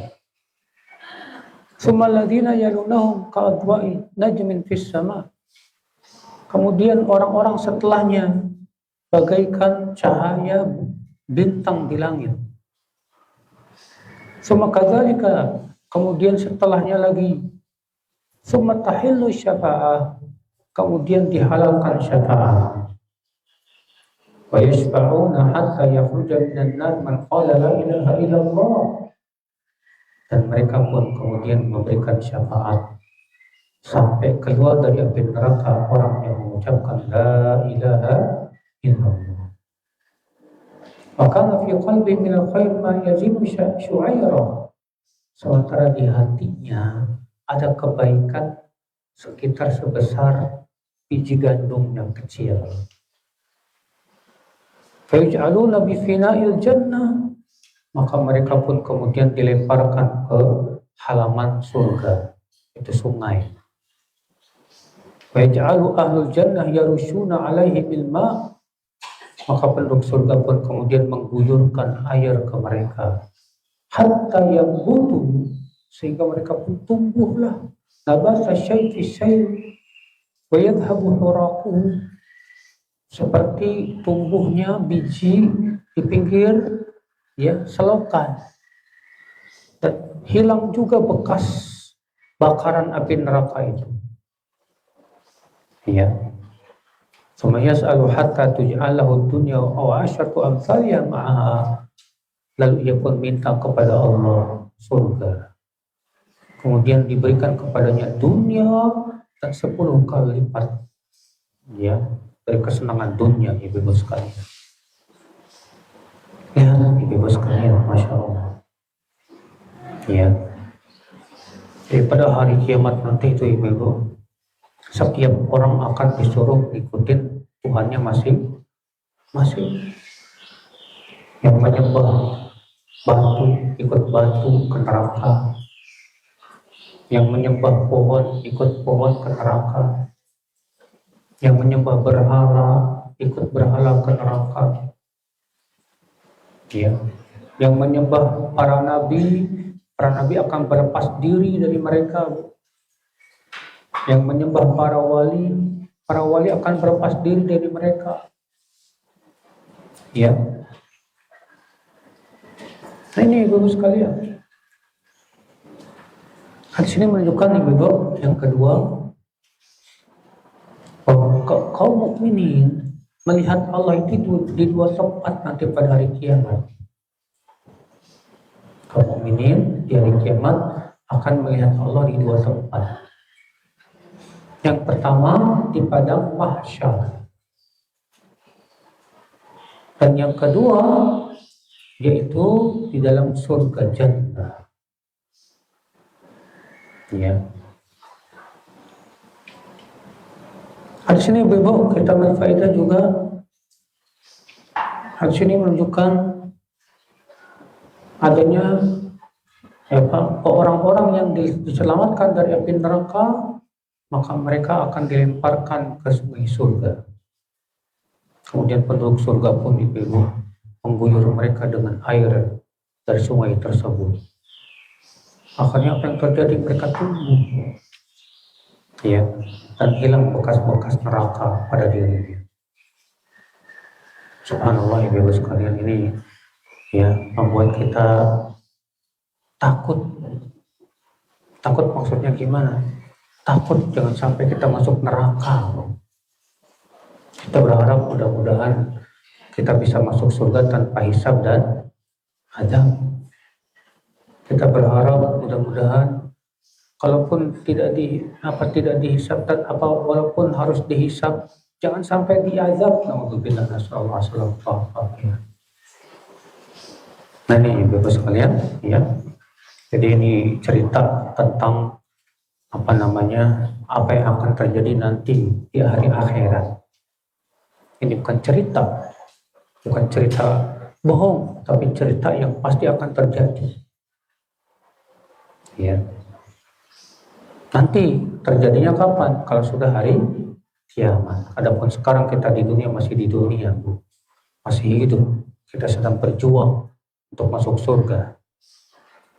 Sumaladina yalunahum ka'adwa'i najmin fis sama. Kemudian orang-orang setelahnya bagaikan cahaya bintang di langit. Summa kadzalika, kemudian setelahnya lagi. Summa tahillu syafa'ah, kemudian dihalalkan syafa'ah. Wa yashfa'una hatta yakhruja minan nar man qala la ilaha illallah. Dan mereka pun kemudian memberikan syafaat sampai keluar dari api neraka orang yang mengucapkan la ilaha illallah. Maka fi qalbi min al-khair ma yazimu syu'aira. Sementara di hatinya ada kebaikan sekitar sebesar biji gandum yang kecil. Fa yaj'aluna bi fina'il jannah, maka mereka pun kemudian dilemparkan ke halaman surga, itu sungai. Wa yaj'alu ahlul jannah yarushuna 'alaihi bil ma', maka penduduk surga pun kemudian mengguyurkan air ke mereka. Hatta yambutu, sehingga mereka pun tumbuhlah. Nabata syai' fi syai' wa yadhhabu huraquhu, seperti tumbuhnya biji di pinggir selokan, dan hilang juga bekas bakaran api neraka itu. Ya. Summa yas'alu hatta tuj'alahu dunya aw asyratu amsalya ma'aha. Lalu ia pun minta kepada Allah surga. Kemudian diberikan kepadanya dunia dan 10 kali lipat, ya, dari kesenangan dunia, ibu-ibu sekalian. Ya, ibu-ibu sekalian, Masya Allah. Ya. Jadi pada hari kiamat nanti itu, ibu-ibu, setiap orang akan disuruh ikutin Tuhannya masing-masing. Yang menyembah batu ikut batu ke neraka. Yang menyembah pohon ikut pohon ke neraka. Yang menyembah berhala ikut berhala ke neraka. Ya. Yang menyembah para nabi akan berlepas diri dari mereka. Yang menyembah para wali akan berlepas diri dari mereka. Ya. Nah, ini ibu sekalian. Hadis ini menunjukkan ibu yang kedua, bahwa kaum mukminin melihat Allah itu di dua tempat nanti pada hari kiamat. Kaum mukminin di hari kiamat akan melihat Allah di dua tempat. Yang pertama di padang mahsyar, dan yang kedua yaitu di dalam surga jannah. Ya. Hadis ini ibu kita berfaedah juga. Hadis ini menunjukkan adanya orang-orang yang diselamatkan dari api neraka, maka mereka akan dilemparkan ke sungai surga. Kemudian penduduk surga pun ibu mengguyur mereka dengan air dari sungai tersebut. Akhirnya apa yang terjadi? Mereka tumbuh, ya, dan hilang bekas-bekas neraka pada dirinya. Subhanallah, ibu sekalian, ini ya membuat kita takut. Takut maksudnya gimana? Takut jangan sampai kita masuk neraka. Kita berharap mudah-mudahan kita bisa masuk surga tanpa hisab dan azab. Kita berharap mudah-mudahan kalaupun tidak dihisab dan walaupun harus dihisab, jangan sampai diazab. Nauzubillah, nasallallahu alaihi wasallam. Nah ini ibu sekalian, ya. Jadi ini cerita tentang apa yang akan terjadi nanti di hari akhirat. Ini bukan cerita bohong, tapi cerita yang pasti akan terjadi. Ya. Nanti terjadinya kapan? Kalau sudah hari kiamat. Adapun sekarang kita di dunia masih di dunia, Bu. Masih hidup. Kita sedang berjuang untuk masuk surga.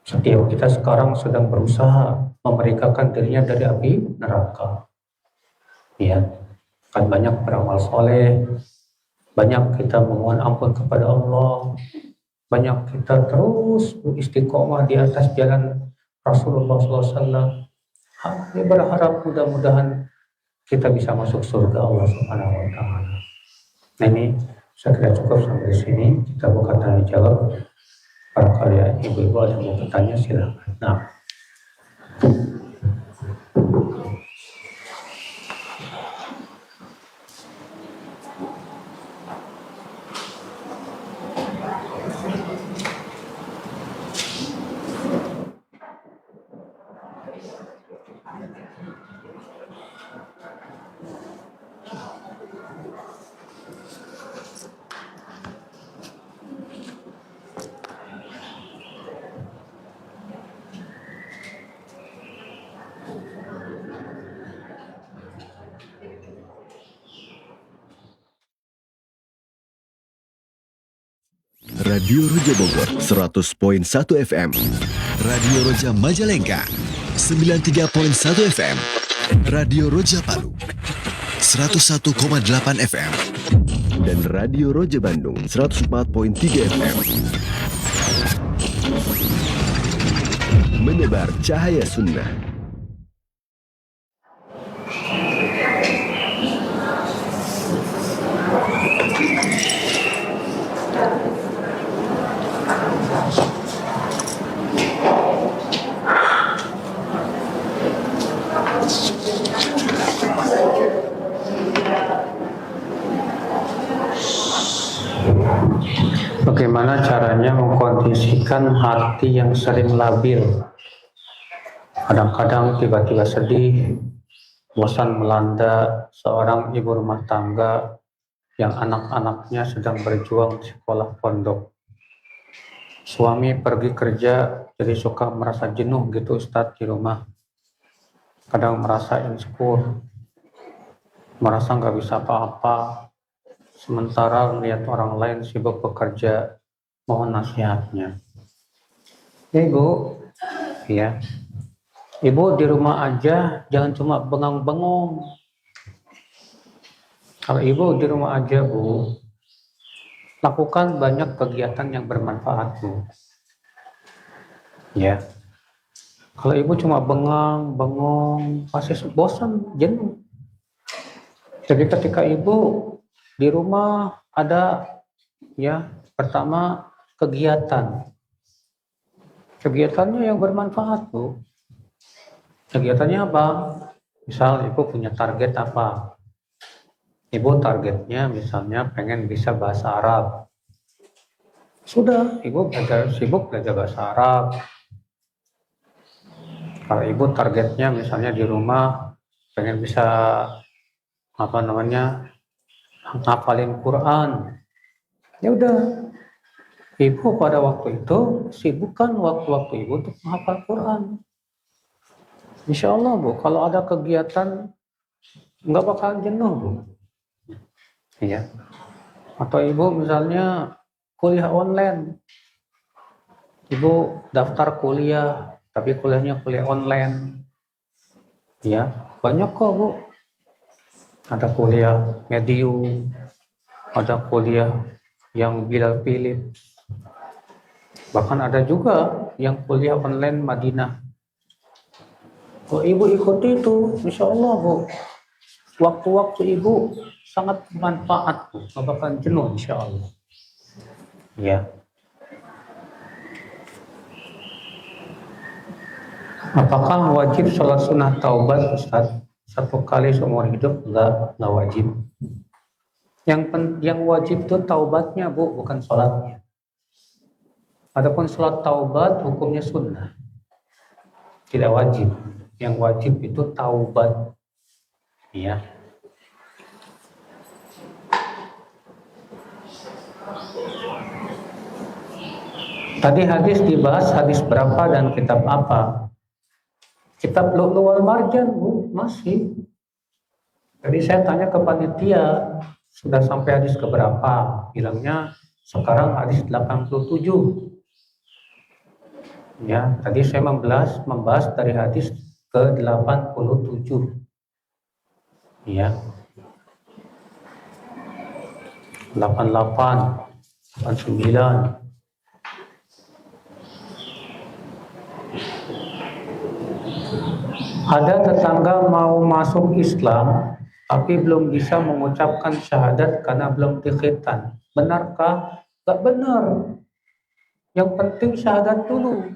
Setiap kita sekarang sedang berusaha memerdekakan dirinya dari api neraka. Ya. Kan banyak beramal soleh, banyak kita memohon ampun kepada Allah, banyak kita terus istiqomah di atas jalan Rasulullah SAW. Kami berharap mudah-mudahan kita bisa masuk surga Allah Subhanahu Wa Taala. Nah ini saya kira cukup sampai di sini. Kita buka tanya jawab. Barangkali ya, ibu-ibu ada yang mau bertanya silakan. Nah. Radio Roja Bogor 100.1 FM, Radio Roja Majalengka 93.1 FM, Radio Roja Palu 101,8 FM, dan Radio Roja Bandung 104.3 FM. Menebar cahaya sunnah. Bagaimana caranya mengkondisikan hati yang sering labil? Kadang-kadang tiba-tiba sedih, bosan melanda seorang ibu rumah tangga yang anak-anaknya sedang berjuang di sekolah pondok. Suami pergi kerja, jadi suka merasa jenuh gitu Ustadz di rumah. Kadang merasa insecure, merasa nggak bisa apa-apa. Sementara melihat orang lain sibuk bekerja, mohon nasihatnya. Ibu, ya, ibu di rumah aja, jangan cuma bengang-bengong. Kalau ibu di rumah aja, Bu, lakukan banyak kegiatan yang bermanfaat, Bu. Ya, kalau ibu cuma bengang-bengong, pasti bosan, jenuh. Jadi ketika ibu di rumah ada, ya, pertama kegiatan. Kegiatannya yang bermanfaat, Bu. Kegiatannya apa? Misal ibu punya target apa? Ibu targetnya misalnya pengen bisa bahasa Arab. Sudah, ibu sibuk belajar bahasa Arab. Kalau ibu targetnya misalnya di rumah pengen bisa ngapalin Quran, ya udah, ibu pada waktu itu sibukkan waktu-waktu ibu untuk menghafal Quran. Insya Allah, Bu, kalau ada kegiatan nggak bakalan jenuh, Bu. Iya. Atau ibu misalnya kuliah online, ibu daftar kuliah, tapi kuliahnya kuliah online, ya banyak kok bu. Ada kuliah medium, ada kuliah yang Bilal Philips, bahkan ada juga yang kuliah online Madinah. Kalau ibu ikuti itu, insya Allah bu, waktu-waktu ibu sangat bermanfaat bu, nggak bakal jenuh insya Allah. Ya. Apakah wajib sholat sunnah taubat Ustaz? Satu kali seumur hidup? Enggak wajib. Yang wajib itu taubatnya bu, bukan sholatnya. Adapun sholat taubat hukumnya sunnah, tidak wajib. Yang wajib itu taubat, ya. Tadi hadis dibahas, hadis berapa dan kitab apa? Kitab Lu'lu' wal Marjan bu, masih. Jadi saya tanya ke panitia, sudah sampai hadis ke berapa? Bilangnya sekarang hadis 87. Ya, tadi saya membahas dari hadis ke 87. Ya. 88, 89. Ada tetangga mau masuk Islam tapi belum bisa mengucapkan syahadat karena belum dikhitan. Benarkah? Gak benar. Yang penting syahadat dulu.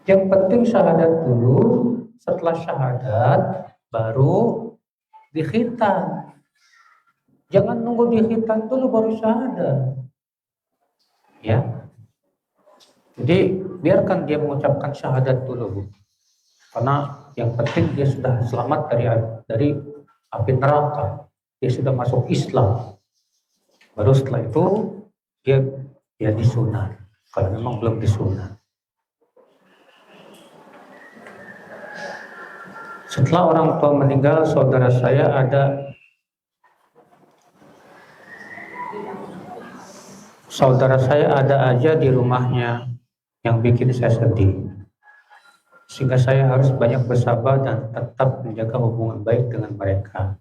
Yang penting syahadat dulu. Setelah syahadat baru dikhitan. Jangan nunggu dikhitan dulu baru syahadat. Ya. Jadi biarkan dia mengucapkan syahadat dulu, Bu. Karena yang penting dia sudah selamat dari api neraka, dia sudah masuk Islam. Baru setelah itu dia disunat. Kalau memang belum disunat. Setelah orang tua meninggal, saudara saya ada aja di rumahnya yang bikin saya sedih. Sehingga saya harus banyak bersabar dan tetap menjaga hubungan baik dengan mereka.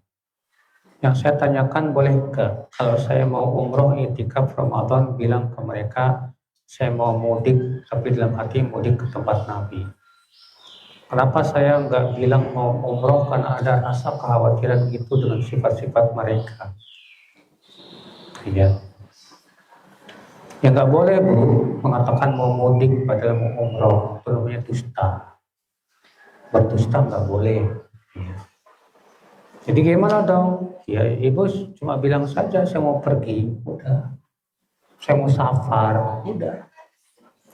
Yang saya tanyakan, bolehkah kalau saya mau umroh i'tikaf Ramadan bilang ke mereka saya mau mudik, tapi dalam hati mudik ke tempat Nabi. Kenapa saya nggak bilang mau umroh, karena ada rasa kekhawatiran itu dengan sifat-sifat mereka. Iya. Ya nggak boleh Bu mengatakan mau mudik padahal mau umroh, itu namanya dusta. Berdusta nggak boleh. Ya. Jadi gimana dong? Ya ibu cuma bilang saja saya mau pergi, udah. Saya mau safar, udah.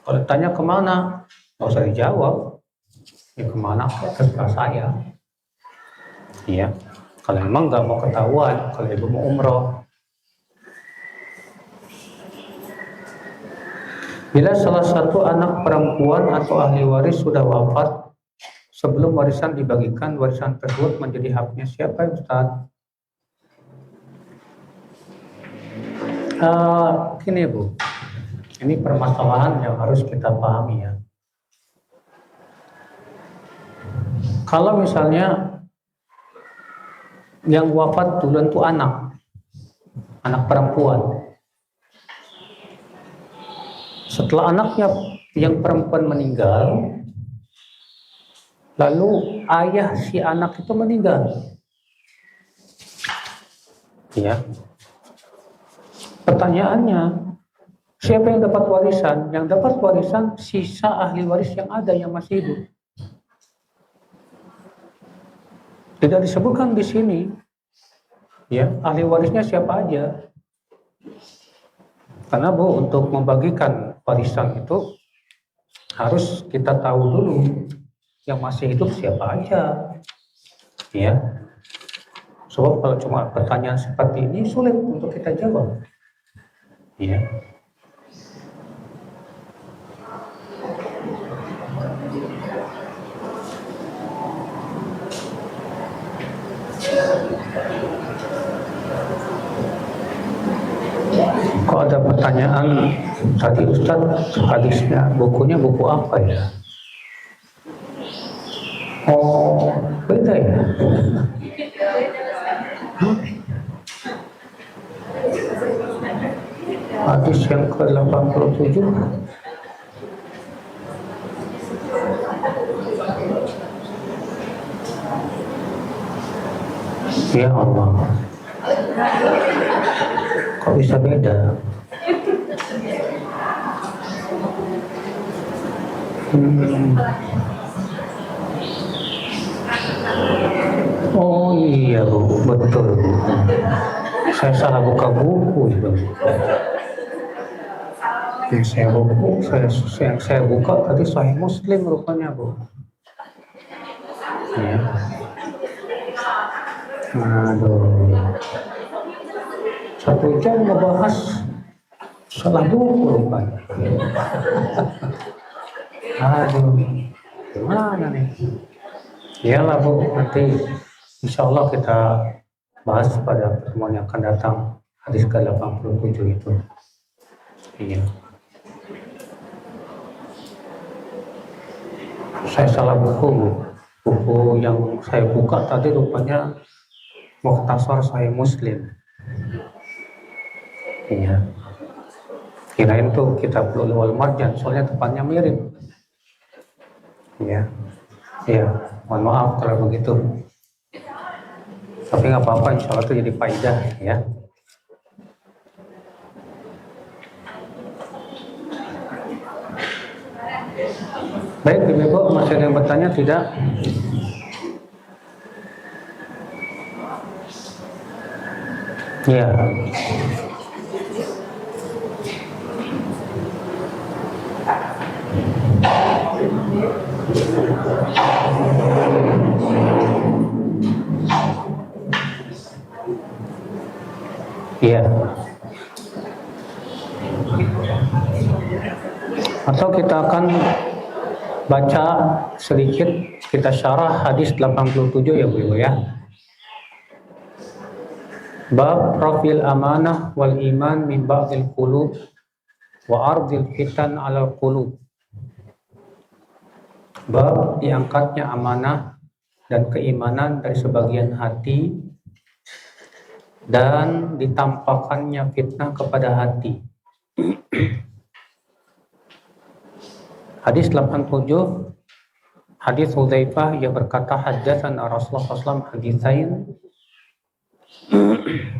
Kalau tanya kemana, nggak usah dijawab. Ya kemana? Terserah saya. Iya. Kalau memang nggak mau ketahuan, kalau ibu mau umroh. Bila salah satu anak perempuan atau ahli waris sudah wafat, sebelum warisan dibagikan, warisan tersebut menjadi haknya siapa ya Ustaz? Gini Bu, ini permasalahan yang harus kita pahami ya. Kalau misalnya yang wafat duluan itu anak perempuan. Setelah anaknya yang perempuan meninggal, lalu ayah si anak itu meninggal. Ya. Pertanyaannya, siapa yang dapat warisan? Yang dapat warisan sisa ahli waris yang ada yang masih hidup. Tidak disebutkan di sini. Ya, ahli warisnya siapa aja. Karena Bu, untuk membagikan warisan itu harus kita tahu dulu yang masih hidup siapa aja. Ya. Sebab kalau cuma pertanyaan seperti ini sulit untuk kita jawab. Ya. Kok ada pertanyaan tadi Ustadz, hadisnya bukunya buku apa ya? Oh, beda ya? Hadis yang ke-87. Ya Allah, kok bisa beda? Oh iya Bu, betul. Saya salah buka buku itu. Yang saya buka tadi Sahih Muslim rupanya Bu. Ya. Aduh. 1 jam ngebahas salah buku rupanya. Aduh, gimana nih? Iyalah Bu, nanti insya Allah kita bahas pada pertemuan yang akan datang hadis ke-87 itu. Iya. Saya salah buku Bu. Buku yang saya buka tadi rupanya Mukhtasar Sahih Muslim. Iya. Kirain tuh kitab Lu'lu' wal Marjan, soalnya depannya mirip. Iya. Iya, mohon maaf kalau begitu. Tapi nggak apa-apa, insya Allah itu jadi faidah ya. Baik, Ibu, masih ada yang bertanya tidak? Ya. Iya. Atau kita akan baca sedikit, kita syarah hadis 87 ya Bu ya. Bab rafil amanah wal iman min ba'dil qulub wa ardil fitan 'alal qulub. Bab diangkatnya amanah dan keimanan dari sebagian hati dan ditampakkannya fitnah kepada hati. Hadis 87, hadis Hudzaifah yang berkata haddatsana Rasulullah SAW hadisain.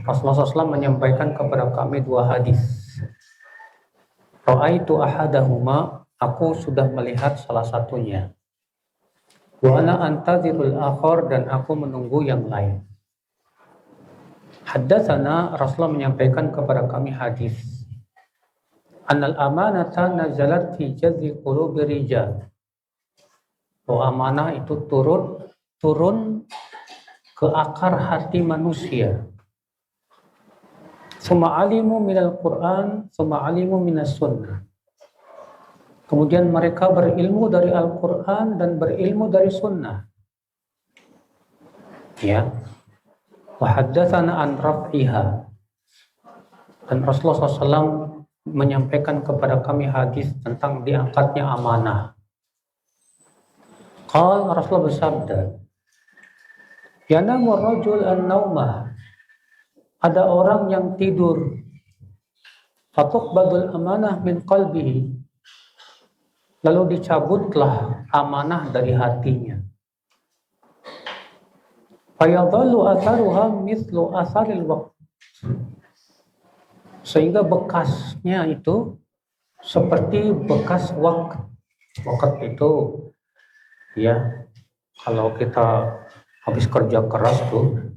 Rasulullah SAW menyampaikan kepada kami 2 hadis. Ra'aitu ahadahuma, aku sudah melihat salah satunya. Wa ana antazirul akhar, dan aku menunggu yang lain. Haddatsana, Rasulullah menyampaikan kepada kami hadis. Annal amanata nazalat fi jazzi qulubi rijal. Bahwa amanah itu turun ke akar hati manusia. Summa alimu minal Qur'an, summa alimu minas sunnah. Kemudian mereka berilmu dari Al-Quran dan berilmu dari sunnah. Ya. Wa haddatsana an raf'iha. Dan Rasulullah SAW menyampaikan kepada kami hadis tentang diangkatnya amanah. Qala, Rasulullah bersabda, yanamu rajul an-naumah. Ada orang yang tidur. Fatuqbadul amanah min qalbihi. Lalu dicabutlah amanah dari hatinya. Fayadhallu atharuha mithlu atharil waqt. Sehingga bekasnya itu seperti bekas waktu. Waktu itu ya, kalau kita habis kerja keras tuh,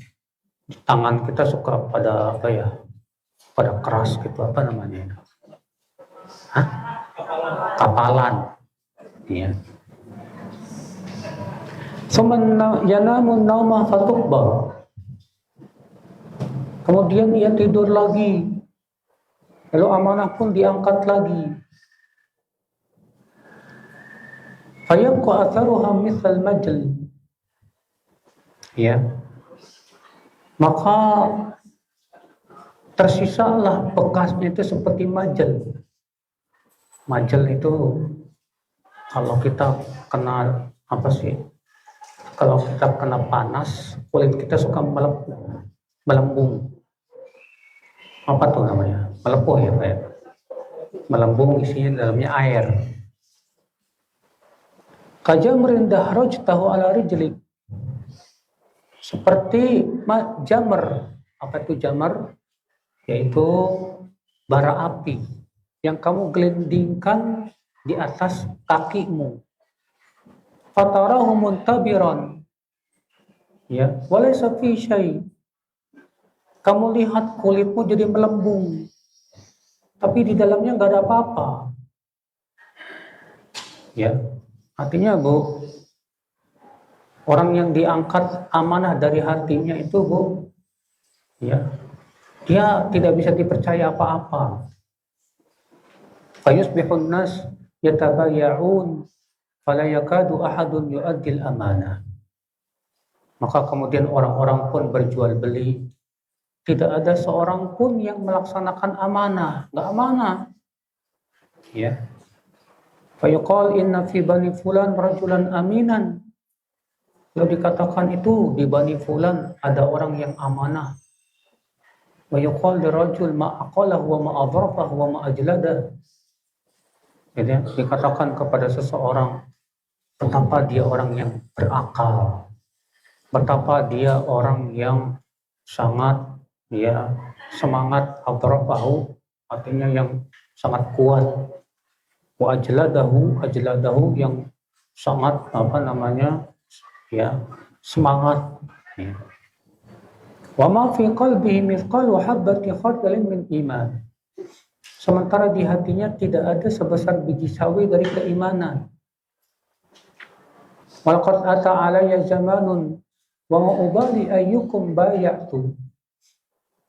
tangan kita suka pada apa ya? Pada keras gitu, apa namanya? Hah? Kapalan. Ya. Yanamun nauma fatuqbal. Kemudian ia tidur lagi. Lalu amanah pun diangkat lagi. Fayabqa atharuha mithal majl. Ya. Maka tersisalah bekasnya itu seperti majel. Majel itu kalau kita kena apa sih? Kalau kita kena panas, kulit kita suka melembung. Apa tuh namanya? Melepuh ya Pak ya? Melembung, isinya dalamnya air. Kajamrin dahrajtahu ala rijlik. Seperti jamar. Apa itu jamar? Yaitu bara api yang kamu gelindingkan di atas kakimu. Fatarahu muntabiran. Ya, walaysa fi syai'. Kamu lihat kulitmu jadi melembung. Tapi di dalamnya nggak ada apa-apa. Ya, artinya Bu, orang yang diangkat amanah dari hatinya itu Bu, ya, dia tidak bisa dipercaya apa-apa. Fayusbihun nas yatabayya'un fala yakadu ahadun yu'addil amanah. Maka kemudian orang-orang pun berjual beli. Tidak ada seorang pun yang melaksanakan amanah, nggak amanah. Ya. Fayuqal inna fi bani fulan rajulan aminan. Lalu dikatakan itu di bani fulan ada orang yang amanah. Wa yuqal lirajul ma aqalahu wa ma adrafahu wa ma ajlada. Jadi dikatakan kepada seseorang betapa dia orang yang berakal. Betapa dia orang yang sangat semangat, adrafahu artinya yang sangat kuat. Wa ajladahu yang sangat semangat. Ya. Wa ma fi qalbihi mithqalu habbati khardalin min iman. Sementara di hatinya tidak ada sebesar biji sawi dari keimanan. Walaqad ata alayya zamanun wa ma ubali ayyukum bay'atu.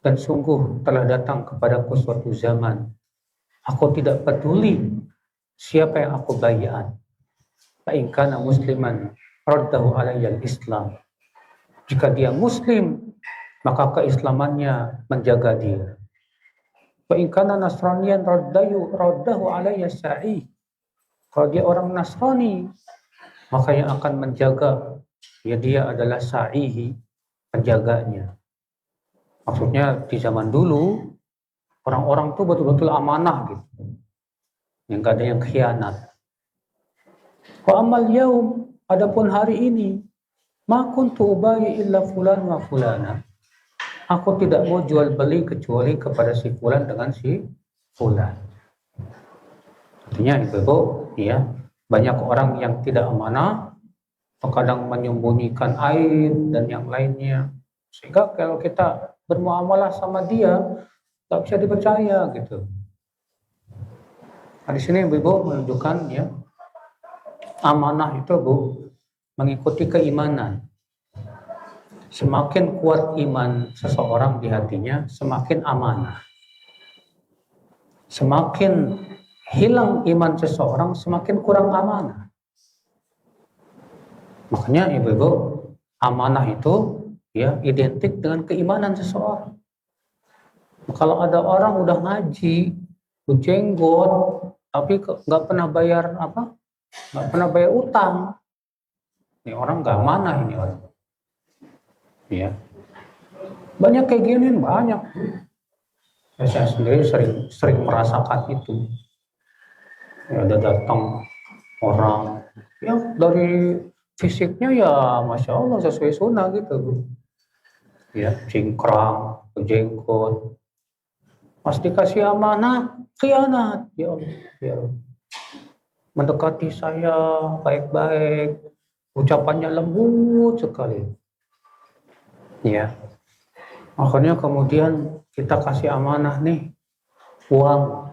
Dan sungguh telah datang kepadaku suatu zaman. Aku tidak peduli siapa yang aku bayat. Fa in kana musliman raddahu alayya al-islam. Jika dia muslim, maka keislamannya menjaga dia. Fa in kana nasraniyan raddahu alayya sa'i. Kalau dia orang Nasrani, maka yang akan menjaga dia adalah sa'ihi, penjaganya. Maksudnya di zaman dulu orang-orang tuh betul-betul amanah gitu. Yang gak ada yang khianat. Wa amal yaum, adapun hari ini, ma kuntu ubayi illa fulan wa fulana. Aku tidak mau jual beli kecuali kepada si fulan dengan si fulan. Artinya Ibu, ya, banyak orang yang tidak amanah, terkadang menyembunyikan aib dan yang lainnya. Sehingga kalau kita bermuamalah sama dia, tak bisa dipercaya gitu. Nah, di sini Ibu menunjukkan ya, amanah itu Bu mengikuti keimanan. Semakin kuat iman seseorang di hatinya, semakin amanah. Semakin hilang iman seseorang, semakin kurang amanah. Makanya Ibu, amanah itu ya identik dengan keimanan seseorang. Kalau ada orang udah ngaji, berjenggot, tapi nggak pernah bayar nggak pernah bayar utang, ini orang nggak amanah ini orang. Ya, banyak kayak gini, banyak. Ya, saya sendiri sering merasakan itu. Ya, ada datang orang, ya dari fisiknya ya masya Allah sesuai sunnah gitu. Ya, cingkrang, jenggot, pas dikasih amanah, khianat, ya Allah, ya Allah. Mendekati saya baik-baik, ucapannya lembut sekali. Ya, akhirnya kemudian kita kasih amanah nih, uang.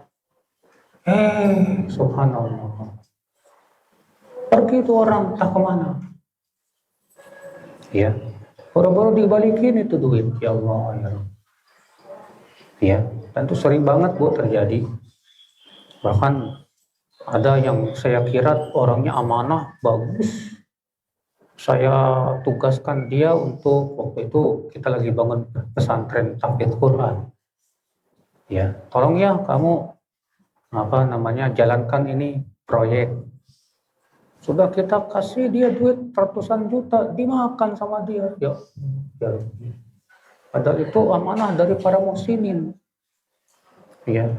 Subhanallah. Pergi itu orang, tak kemana. Ya. Baru-baru dibalikin itu duit, ya Allah, ya Allah. Ya, dan itu sering banget Bu terjadi. Bahkan ada yang saya kira orangnya amanah, bagus. Saya tugaskan dia untuk, waktu itu kita lagi bangun pesantren tahfidz Quran. Ya, tolong ya kamu jalankan ini proyek. Sudah kita kasih dia duit ratusan juta, dimakan sama dia. Ya. Padahal itu amanah dari para muhsinin. Ya.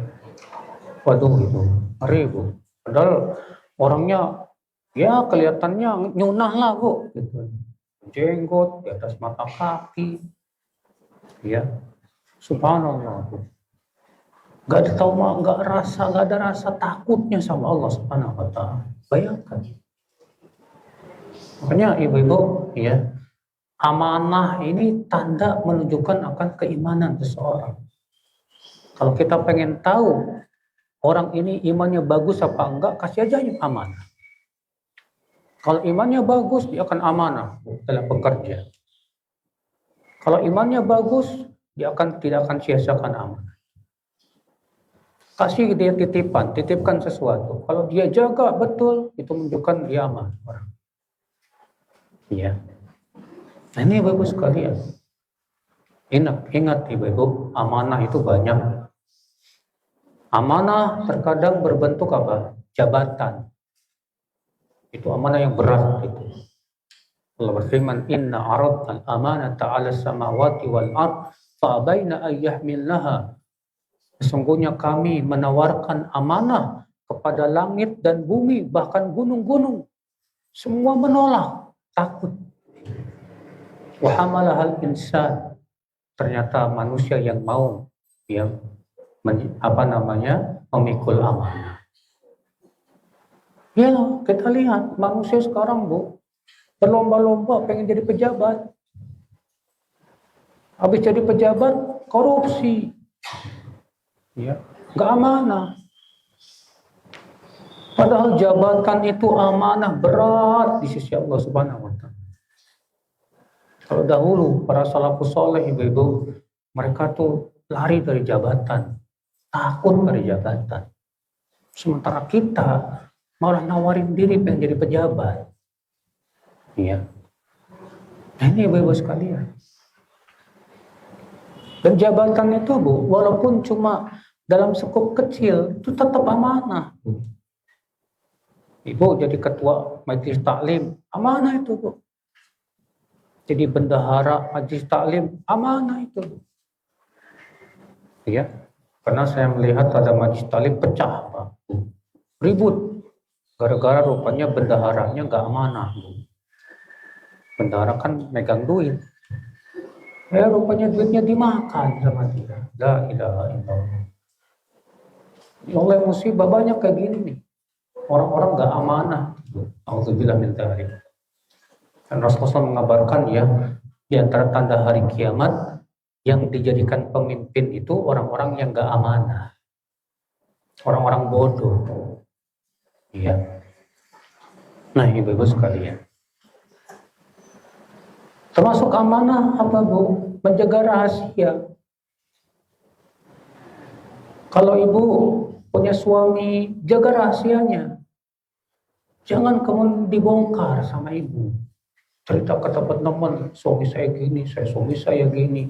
Waduh itu, ngeri Bu. Padahal orangnya ya kelihatannya nyunah lah Bu. Gitu. Jenggot di atas mata kaki. Ya. Subhanallah. Gak ada rasa takutnya sama Allah Subhanahu wa taala. Bayangkan. Makanya ibu-ibu ya, amanah ini tanda menunjukkan akan keimanan seseorang. Kalau kita pengen tahu orang ini imannya bagus apa enggak, kasih aja amanah. Kalau imannya bagus, dia akan amanah dalam bekerja. Kalau imannya bagus, dia tidak akan sia-siakan amanah. Kasih dia titipkan sesuatu. Kalau dia jaga betul, itu menunjukkan dia aman orang. Ya. Nah, ini ibu-ibu sekalian. Ingat ibu-ibu, amanah itu banyak. Amanah terkadang berbentuk apa? Jabatan. Itu amanah yang berat itu. Allah berfirman, "Inna aradna al-amanata 'ala samawati wal ard fa abaina ay yahmilnaha." Sesungguhnya kami menawarkan amanah kepada langit dan bumi, bahkan gunung-gunung. Semua menolak, takut. Wa hamalahal insan. Ternyata manusia yang mau memikul amanah. Ya, kita lihat manusia sekarang Bu, berlomba-lomba pengen jadi pejabat. Habis jadi pejabat, korupsi. Ya, nggak amanah. Padahal jabatan itu amanah berat di sisi Allah Subhanahu wa taala. Kalau dahulu para salafus saleh ibu-ibu, mereka tuh lari dari jabatan, takut dari jabatan. Sementara kita malah nawarin diri pengen jadi pejabat. Iya. Nah, ini ibu-ibu sekalian. Dan jabatan itu Bu, walaupun cuma dalam skup kecil, itu tetap amanah. Ibu jadi ketua majelis taklim, amanah itu Bu. Jadi bendahara majelis taklim, amanah itu. Ya, karena saya melihat ada majelis taklim pecah Pak. Ribut. Gara-gara rupanya bendaharanya nggak amanah Bu. Bendahara kan megang duit. Ya rupanya duitnya dimakan sama dia. La ilaha illallah. Oleh musibah banyak kayak gini nih. Orang-orang gak amanah. Auzubillah min dzalik. Dan Rasulullah mengabarkan ya, di antara tanda hari kiamat yang dijadikan pemimpin itu orang-orang yang gak amanah. Orang-orang bodoh. Iya. Nah, ibu-ibu sekalian. Termasuk amanah apa Bu? Menjaga rahasia. Kalau ibu punya suami, jaga rahasianya. Jangan kemudian dibongkar sama ibu. Cerita ke teman-teman, suami saya gini, suami saya gini.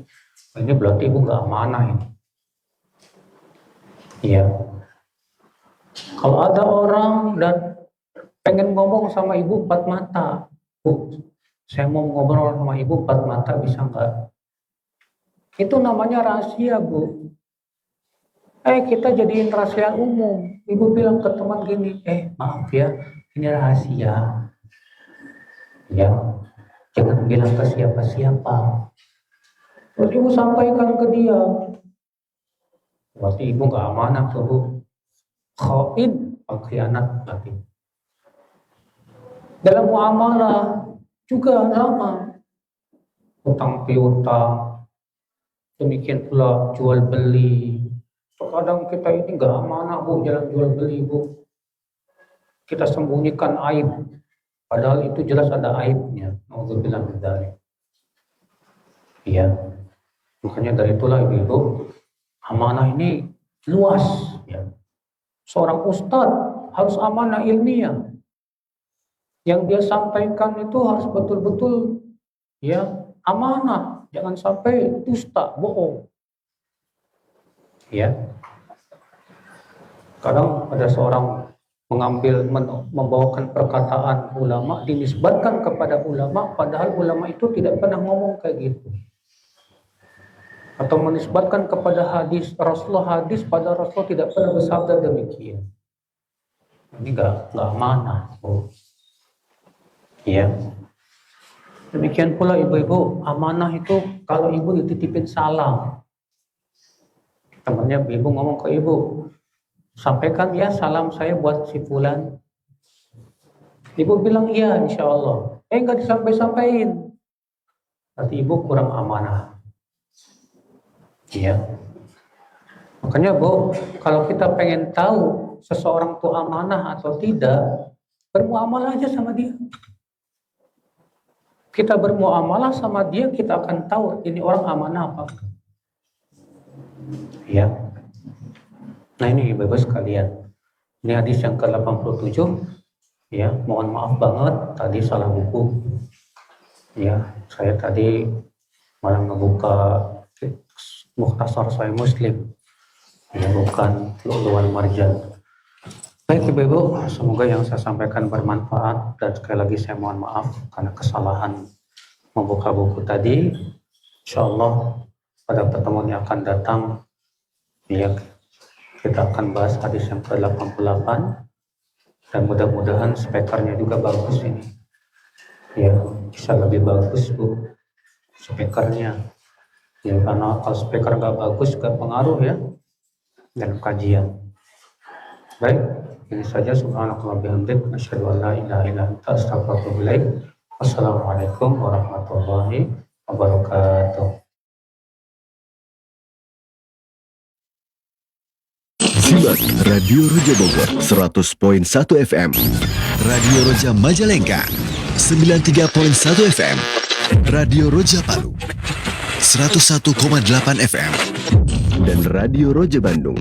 Ini berarti ibu nggak amanah ini. Iya. Kalau ada orang dan pengen ngomong sama ibu empat mata, Bu, saya mau ngobrol sama ibu empat mata, bisa nggak? Itu namanya rahasia Bu. Kita jadiin rahasia umum. Ibu bilang ke teman gini, maaf ya, ini rahasia. Ya, jangan bilang ke siapa-siapa. Terus ibu sampaikan ke dia. Berarti ibu gak amanah tuh Bu. Khain, pengkhianat berarti. Dalam muamalah juga sama. Utang piutang. Demikian pula jual beli. Terkadang kita ini nggak amanah Bu, jalan jual beli Bu. Kita sembunyikan aib, padahal itu jelas ada aibnya. Auzubillah min dzalik. Iya. Makanya dari itulah ibu-ibu, amanah ini luas. Ya. Seorang ustadz harus amanah ilmiah. Yang dia sampaikan itu harus betul-betul ya amanah, jangan sampai dusta, bohong. Ya. Kadang ada seorang membawakan perkataan ulama, dinisbatkan kepada ulama, padahal ulama itu tidak pernah ngomong kayak gitu. Atau menisbatkan kepada hadis Rasulullah, hadis pada Rasulullah tidak pernah bersabda demikian. Ini nggak amanah. Ya. Demikian pula ibu-ibu, amanah itu kalau ibu dititipin salam, temannya ibu ngomong ke ibu, sampaikan ya salam saya buat si fulan. Ibu bilang iya insya Allah. Nggak disampai-sampaikan. Berarti ibu kurang amanah. Iya. Makanya Bu, kalau kita pengen tahu seseorang itu amanah atau tidak, bermuamalah aja sama dia. Kita bermuamalah sama dia, kita akan tahu ini orang amanah apa. Ya. Nah ini ibu-ibu sekalian. Ini hadis yang ke-87. Ya, mohon maaf banget tadi salah buku. Ya, saya tadi malah ngebuka Mukhtasar Sahih Muslim. Ya, bukan Lu'lu'an Marjan. Baik ibu-ibu, semoga yang saya sampaikan bermanfaat, dan sekali lagi saya mohon maaf karena kesalahan membuka buku tadi. Insyaallah pada pertemuan yang akan datang ya kita akan bahas hadis yang ke-88 dan mudah-mudahan speakernya juga bagus ini. Ya, bisa lebih bagus Bu speakernya. Ya, karena kalau speaker nggak bagus juga pengaruh ya dalam kajian. Baik, ini saja. Subhanallahi bihamdik, asyhadu an la ilaha illa anta, astaghfiruka wa atubu ilaik. Wassalamualaikum warahmatullahi wabarakatuh. Simak Radio Roja Bogor 100.1 FM, Radio Roja Majalengka 93.1 FM, Radio Roja Palu 101,8 FM, dan Radio Roja Bandung